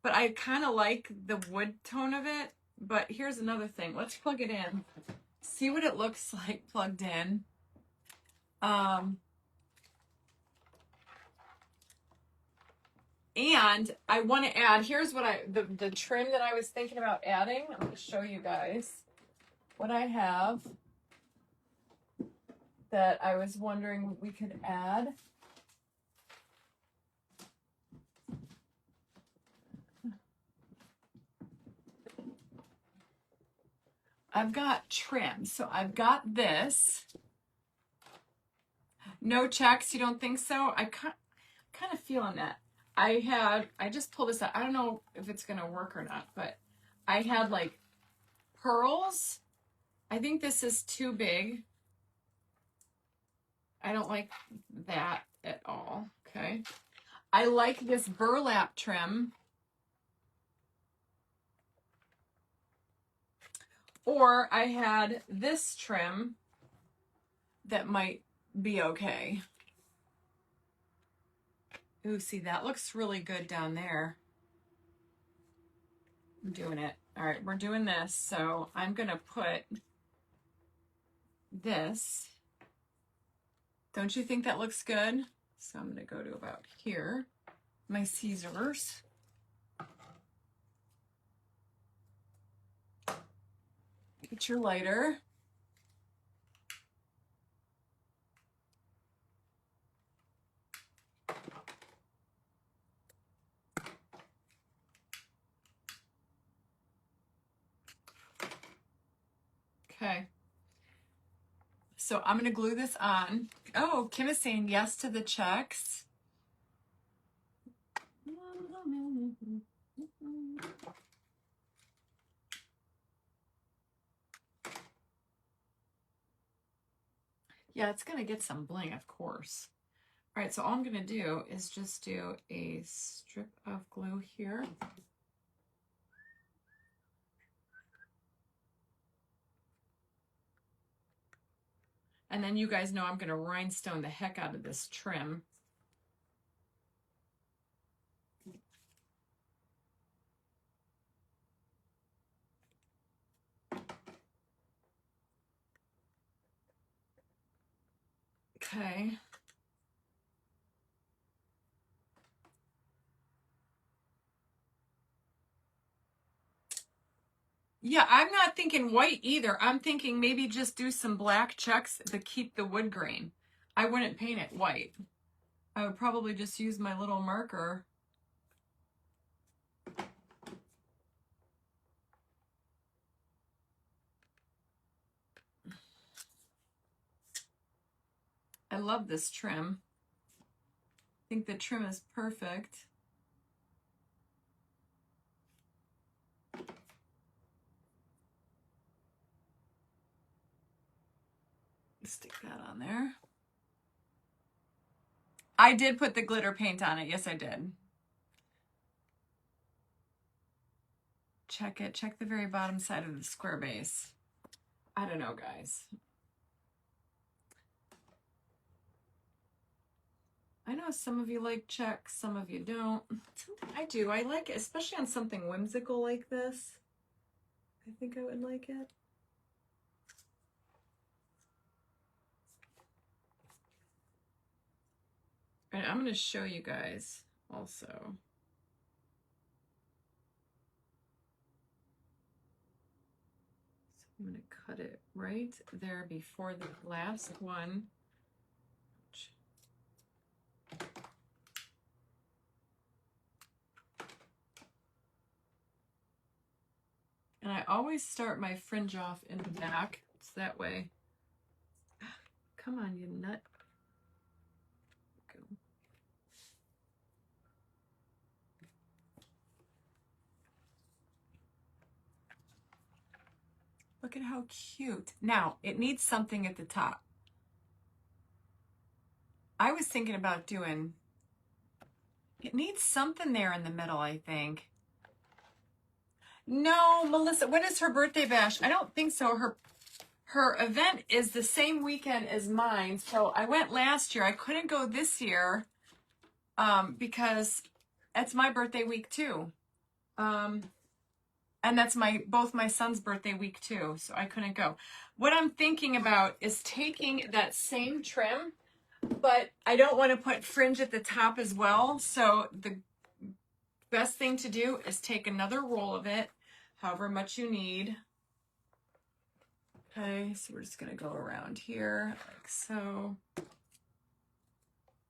But I kind of like the wood tone of it. But here's another thing. Let's plug it in. See what it looks like plugged in. And I want to add, here's what the trim that I was thinking about adding. I'm going to show you guys what I have that I was wondering we could add. I've got trim. So I've got this. No checks, you don't think so? I kind of feeling that. I just pulled this out. I don't know if it's going to work or not, but I had like pearls. I think this is too big. I don't like that at all. Okay. I like this burlap trim. Or I had this trim that might be okay. Ooh, see, that looks really good down there. I'm doing it. All right, we're doing this. So I'm going to put this. Don't you think that looks good? So I'm going to go to about here. My scissors. Get your lighter. Okay. So I'm going to glue this on. Oh, Kim is saying yes to the checks. Yeah, it's going to get some bling, of course. All right, so all I'm going to do is just do a strip of glue here. And then you guys know I'm going to rhinestone the heck out of this trim. Okay. Yeah, I'm not thinking white either. I'm thinking maybe just do some black checks to keep the wood grain. I wouldn't paint it white. I would probably just use my little marker. I love this trim. I think the trim is perfect. Stick that on there. I did put the glitter paint on it. Yes, I did. Check it. Check the very bottom side of the square base. I don't know, guys. I know some of you like checks, some of you don't. I do. I like it, especially on something whimsical like this. I think I would like it. And I'm going to show you guys also. So I'm going to cut it right there before the last one. And I always start my fringe off in the back. It's that way. Come on, you nut. Go. Look at how cute. Now, it needs something at the top. I was thinking about doing, it needs something there in the middle, I think. No, Melissa, when is her birthday bash? I don't think so. Her event is the same weekend as mine. So I went last year. I couldn't go this year because it's my birthday week too. And that's both my son's birthday week too. So I couldn't go. What I'm thinking about is taking that same trim, but I don't want to put fringe at the top as well. So the best thing to do is take another roll of it, however much you need. Okay, so we're just going to go around here like so.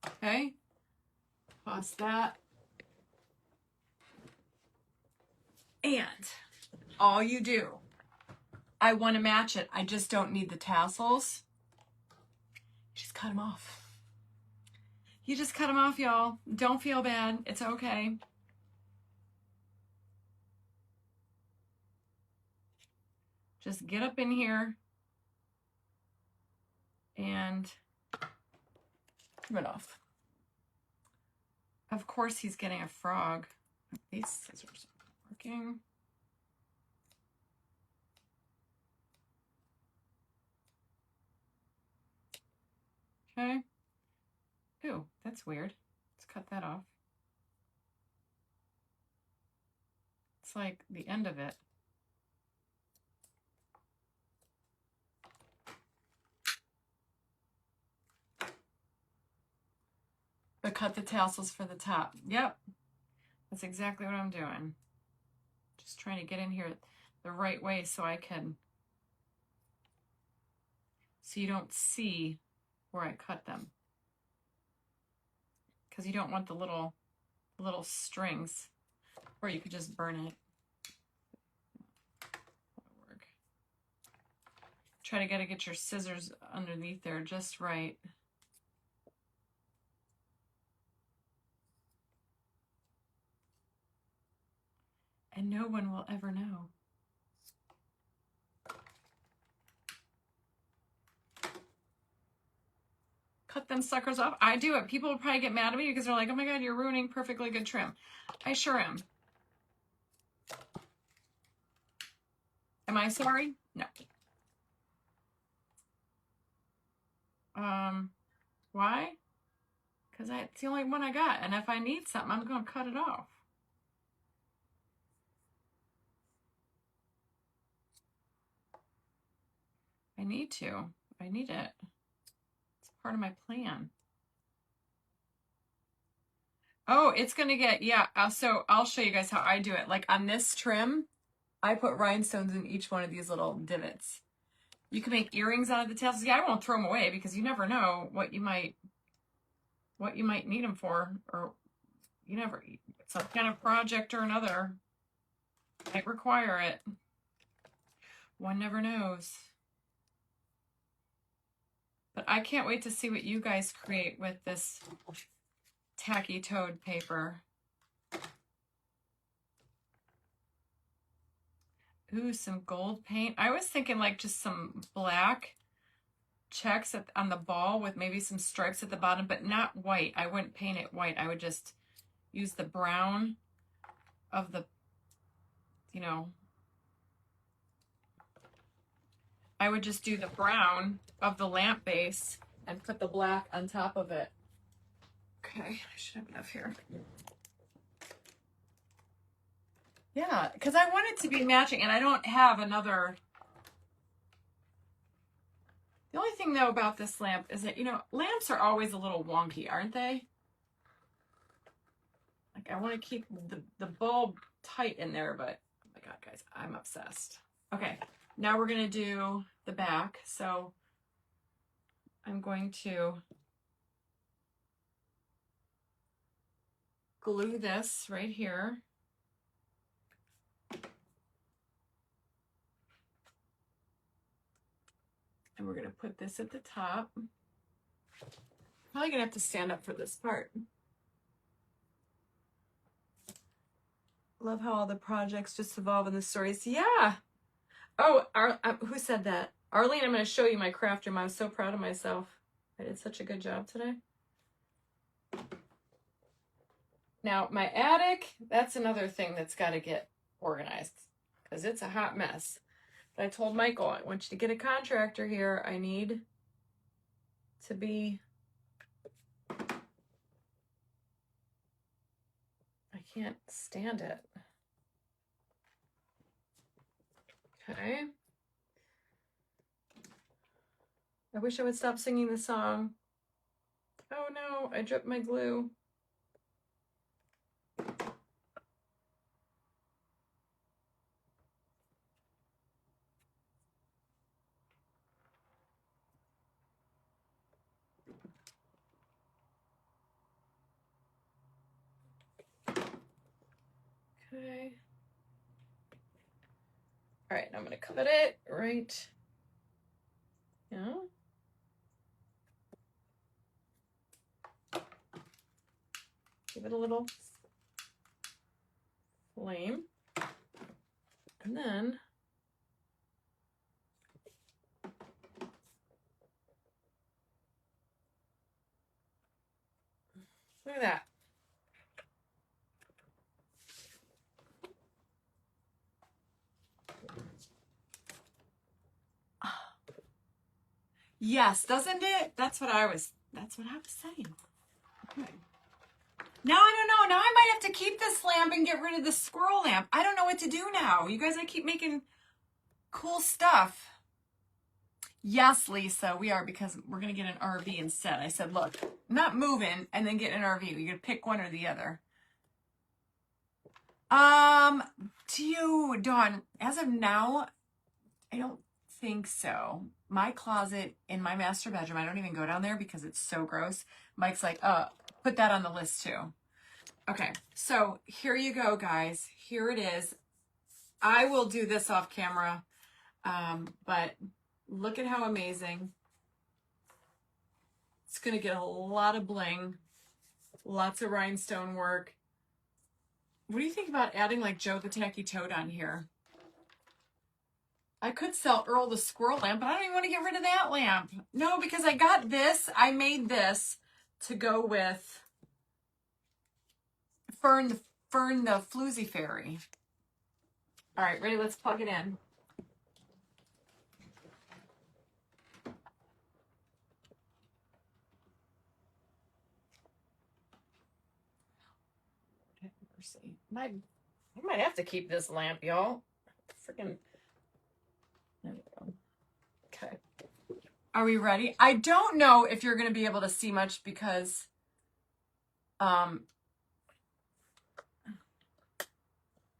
Okay, toss that. And all you do, I want to match it. I just don't need the tassels. Just cut them off. You just cut them off, y'all. Don't feel bad. It's okay. Just get up in here and trim it off. Of course, he's getting a frog. These scissors are working. Okay. Ooh, that's weird. Let's cut that off. It's like the end of it. But cut the tassels for the top. Yep. That's exactly what I'm doing. Just trying to get in here the right way so I can, so you don't see where I cut them. Because you don't want the little strings, or you could just burn it. That'll work. Try to get your scissors underneath there just right. And no one will ever know. Cut them suckers off. I do it. People will probably get mad at me because they're like, oh my God, you're ruining perfectly good trim. I sure am. Am I sorry? No. Why? Because it's the only one I got. And if I need something, I'm going to cut it off. I need to. I need it. It's part of my plan. Oh, it's going to get, yeah. So I'll show you guys how I do it. Like on this trim, I put rhinestones in each one of these little divots. You can make earrings out of the tassels. Yeah, I won't throw them away because you never know what you might need them for, or you never, some kind of project or another might require it. One never knows. But I can't wait to see what you guys create with this tacky toad paper. Ooh, some gold paint. I was thinking like just some black checks on the ball with maybe some stripes at the bottom, but not white. I wouldn't paint it white. I would just use the brown of the, you know, I would just do the brown of the lamp base and put the black on top of it. Okay, I should have enough here. Yeah, because I want it to be matching, and I don't have another. The only thing, though, about this lamp is that, you know, lamps are always a little wonky, aren't they? Like, I want to keep the bulb tight in there, but, oh my God, guys, I'm obsessed. Okay, now we're going to do the back. So I'm going to glue this right here. And we're going to put this at the top. Probably going to have to stand up for this part. Love how all the projects just evolve in the stories. Yeah. Oh, who said that? Arlene, I'm going to show you my craft room. I was so proud of myself. I did such a good job today. Now, my attic, that's another thing that's got to get organized because it's a hot mess. But I told Michael, I want you to get a contractor here. I need to be... I can't stand it. Okay. I wish I would stop singing the song. Oh no, I dripped my glue. Okay. All right, I'm gonna cut it right. Yeah. Give it a little flame. And then look at that. Yes, doesn't it? That's what I was That's what I was saying. Okay. Now I don't know. Now I might have to keep this lamp and get rid of the squirrel lamp. I don't know what to do now. You guys, I keep making cool stuff. Yes, Lisa, we are, because we're going to get an RV instead. I said, look, I'm not moving and then get an RV. You're going to pick one or the other. Dawn, as of now, I don't think so. My closet in my master bedroom, I don't even go down there because it's so gross. Mike's like, put that on the list too. Okay, so here you go, guys. Here it is. I will do this off camera, but look at how amazing. It's going to get a lot of bling, lots of rhinestone work. What do you think about adding like Joe the Tacky Toad on here? I could sell Earl the Squirrel lamp, but I don't even want to get rid of that lamp. No, because I got this. I made this to go with Fern the Floozy Fairy. All right, ready? Let's plug it in. I might have to keep this lamp, y'all. Freaking. There we go. Okay. Are we ready? I don't know if you're going to be able to see much because, oh,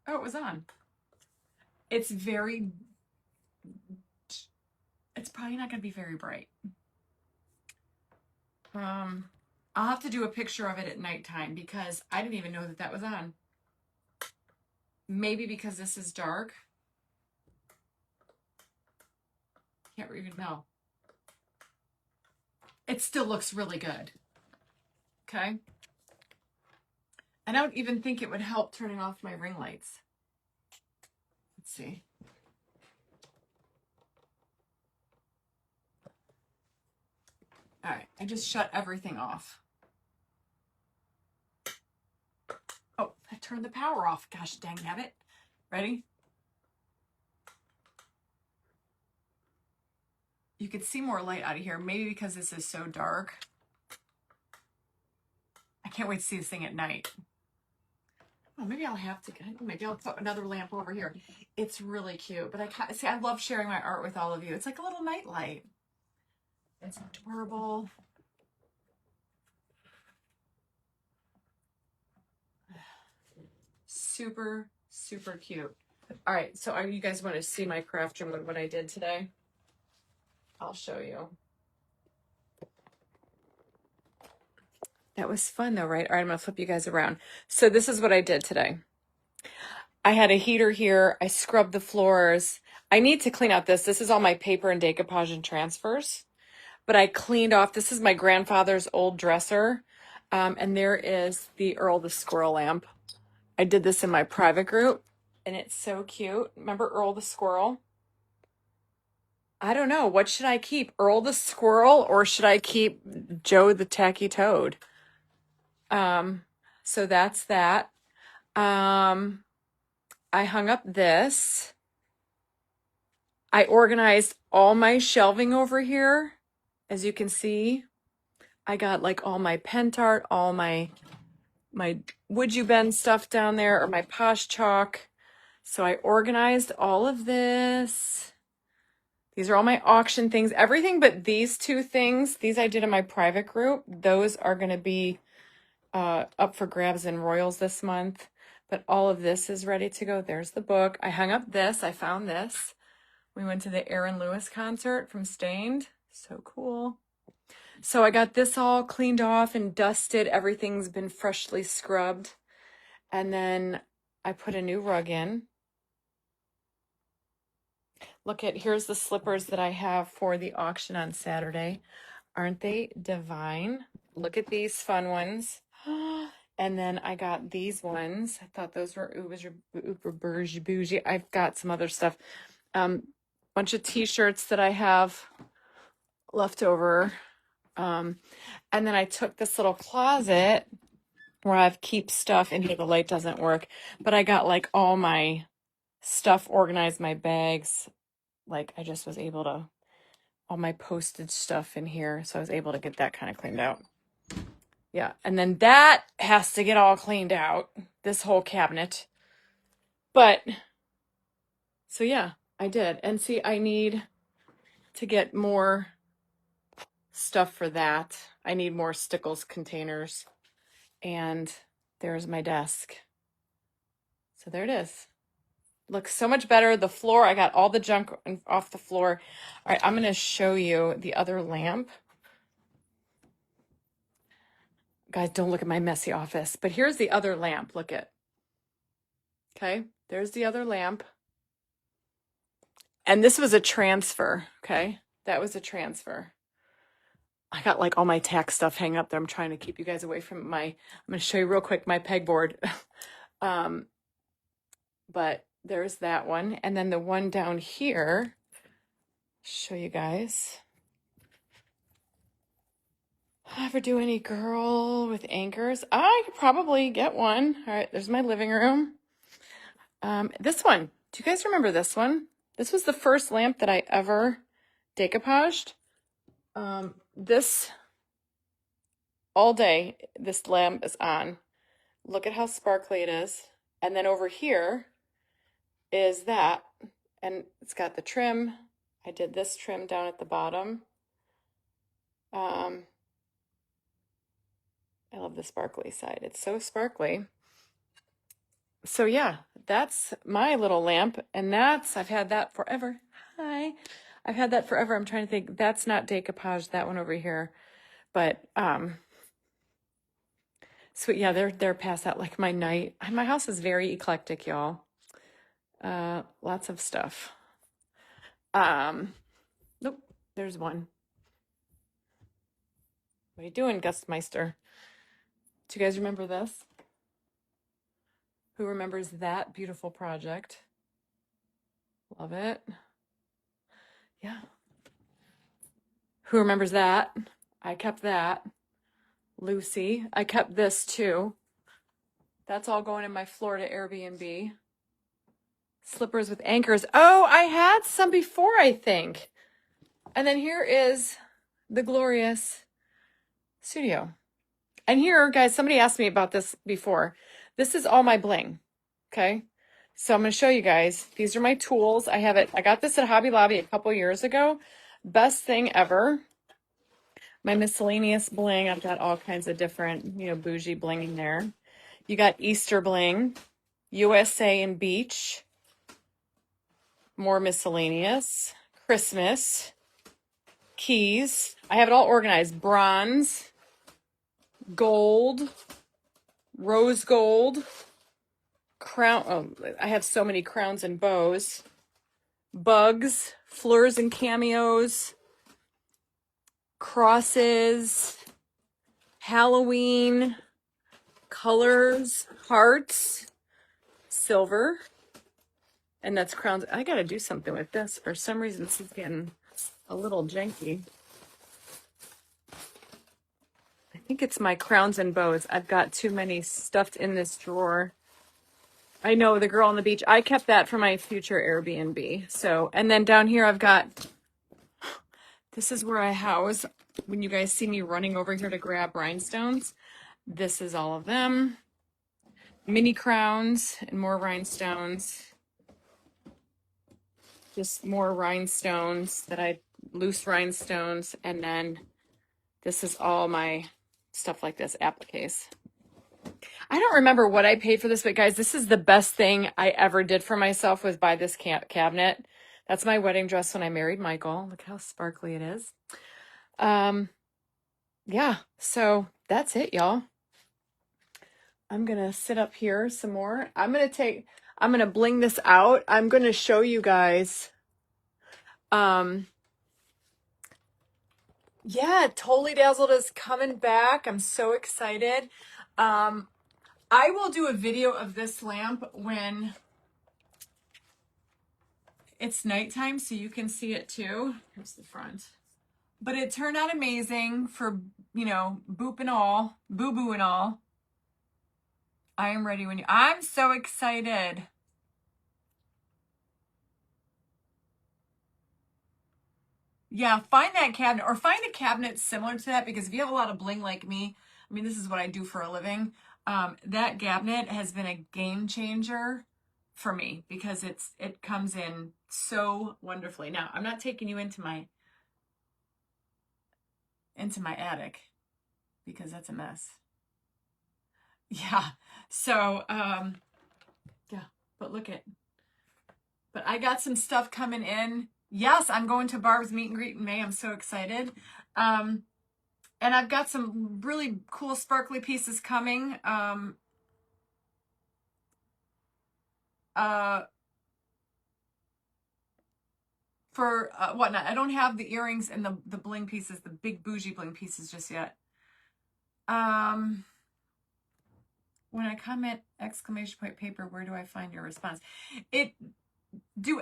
it was on. It's probably not going to be very bright. I'll have to do a picture of it at nighttime because I didn't even know that was on. Maybe because this is dark. Can't even know. It still looks really good. Okay. I don't even think it would help turning off my ring lights. Let's see. All right, I just shut everything off. Oh, I turned the power off. Gosh dang it. Ready? You could see more light out of here, maybe because this is so dark. I can't wait to see this thing at night. Oh, maybe I'll have to, maybe I'll put another lamp over here. It's really cute, but I love sharing my art with all of you. It's like a little night light. It's adorable. Super, super cute. All right, so you guys want to see my craft room with what I did today? I'll show you. That was fun though, right? All right, I'm gonna flip you guys around. So this is what I did today. I had a heater here. I scrubbed the floors. I need to clean out this. This is all my paper and decoupage and transfers. But I cleaned off. This is my grandfather's old dresser. And there is the Earl the Squirrel lamp. I did this in my private group. And it's so cute. Remember Earl the Squirrel? I don't know. What should I keep? Earl the Squirrel or should I keep Joe the Tacky Toad? So that's that. I hung up this. I organized all my shelving over here. As you can see, I got like all my Pentart, all my Would You Bend stuff down there, or my Posh Chalk. So I organized all of this. These are all my auction things. Everything but these two things, these I did in my private group. Those are going to be up for grabs in Royals this month. But all of this is ready to go. There's the book. I hung up this. I found this. We went to the Aaron Lewis concert from Stained. So cool. So I got this all cleaned off and dusted. Everything's been freshly scrubbed. And then I put a new rug in. Look at, here's the slippers that I have for the auction on Saturday. Aren't they divine? Look at these fun ones. And then I got these ones. I thought those were uber bougie. I've got some other stuff. Bunch of t-shirts that I have left over. And then I took this little closet where I keep stuff in here. The light doesn't work, but I got like all my stuff organized, my bags. Like I just was able to all my postage stuff in here. So I was able to get that kind of cleaned out. Yeah. And then that has to get all cleaned out, this whole cabinet. But, so yeah, I did. And see, I need to get more stuff for that. I need more Stickles containers. And there's my desk. So there it is. Looks so much better. The floor, I got all the junk off the floor. All right, I'm going to show you the other lamp. Guys, don't look at my messy office. But here's the other lamp. Look at. Okay, there's the other lamp. And this was a transfer, okay? That was a transfer. I got like all my tack stuff hanging up there. I'm trying to keep you guys away from I'm going to show you real quick my pegboard. But there's that one. And then the one down here, show you guys. Ever do any girl with anchors? I could probably get one. All right, there's my living room. This one, do you guys remember this one? This was the first lamp that I ever decoupaged. This, all day, this lamp is on. Look at how sparkly it is. And then over here is that, and it's got the trim. I did this trim down at the bottom. I love the sparkly side. It's so sparkly. So yeah, that's my little lamp, and I've had that forever. Hi. I've had that forever. I'm trying to think. That's not decoupage, that one over here. But so yeah, they're past that, like my night. My house is very eclectic, y'all. Lots of stuff. Nope, there's one. What are you doing, Gustmeister? Do you guys remember this? Who remembers that beautiful project? Love it. Yeah. Who remembers that? I kept that. Lucy. I kept this too. That's all going in my Florida Airbnb. Slippers with anchors. Oh, I had some before, I think. And then here is the glorious studio. And here, guys, somebody asked me about this before. This is all my bling, okay? So I'm going to show you guys. These are my tools. I got this at Hobby Lobby a couple years ago. Best thing ever. My miscellaneous bling. I've got all kinds of different, bougie bling in there. You got Easter bling, USA and Beach. More miscellaneous. Christmas. Keys. I have it all organized. Bronze. Gold. Rose gold. Crown. Oh, I have so many crowns and bows. Bugs. Fleurs and cameos. Crosses. Halloween. Colors. Hearts. Silver. And that's crowns. I got to do something with this. For some reason, this is getting a little janky. I think it's my crowns and bows. I've got too many stuffed in this drawer. I know, the girl on the beach. I kept that for my future Airbnb. So, and then down here I've got, this is where I house, when you guys see me running over here to grab rhinestones, this is all of them. Mini crowns and more rhinestones. Just more rhinestones loose rhinestones. And then this is all my stuff like this, appliques. I don't remember what I paid for this, but guys, this is the best thing I ever did for myself, was buy this cabinet. That's my wedding dress when I married Michael. Look how sparkly it is. Yeah, so that's it, y'all. I'm going to sit up here some more. I'm going to bling this out. I'm going to show you guys. Yeah, Totally Dazzled is coming back. I'm so excited. I will do a video of this lamp when it's nighttime so you can see it too. Here's the front. But it turned out amazing for, boop and all, boo-boo and all. I am ready when I'm so excited. Yeah, find that cabinet or find a cabinet similar to that, because if you have a lot of bling like me, I mean, this is what I do for a living. That cabinet has been a game changer for me because it comes in so wonderfully. Now, I'm not taking you into my attic because that's a mess. Yeah. So, yeah, but but I got some stuff coming in. Yes, I'm going to Barb's meet and greet in May. I'm so excited. And I've got some really cool sparkly pieces coming. For whatnot. I don't have the earrings and the bling pieces, the big bougie bling pieces just yet. When I comment exclamation point paper, where do I find your response? Do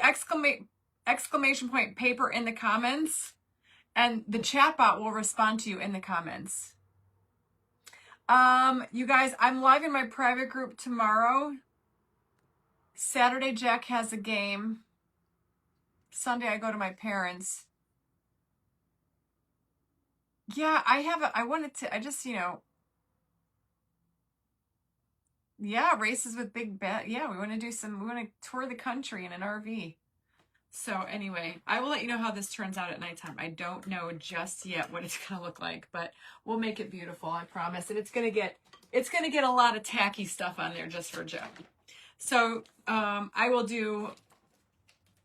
exclamation point paper in the comments, and the chatbot will respond to you in the comments. You guys, I'm live in my private group tomorrow. Saturday, Jack has a game. Sunday, I go to my parents. Yeah, I just, yeah, races with big bet. Yeah, we want to tour the country in an RV. So anyway, I will let you know how this turns out at nighttime. I don't know just yet what it's going to look like, but we'll make it beautiful, I promise. And it's going to get a lot of tacky stuff on there just for Joe. So, I will do,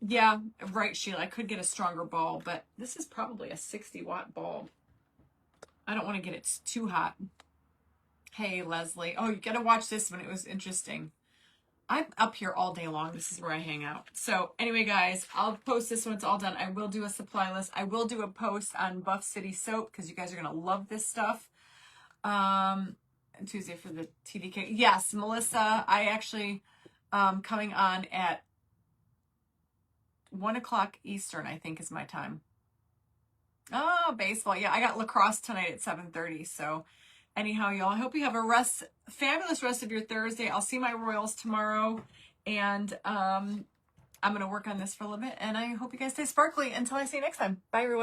yeah, right, Sheila. I could get a stronger bulb, but this is probably a 60-watt bulb. I don't want to get it too hot. Hey, Leslie. Oh, you got to watch this one. It was interesting. I'm up here all day long. This is where I hang out. So anyway, guys, I'll post this when it's all done. I will do a supply list. I will do a post on Buff City soap because you guys are going to love this stuff. Tuesday for the TDK. Yes, Melissa, I actually, coming on at 1 o'clock Eastern, I think is my time. Oh, baseball. Yeah, I got lacrosse tonight at 7:30. So anyhow, y'all, I hope you have a fabulous rest of your Thursday. I'll see my Royals tomorrow, and I'm going to work on this for a little bit, and I hope you guys stay sparkly until I see you next time. Bye, everyone.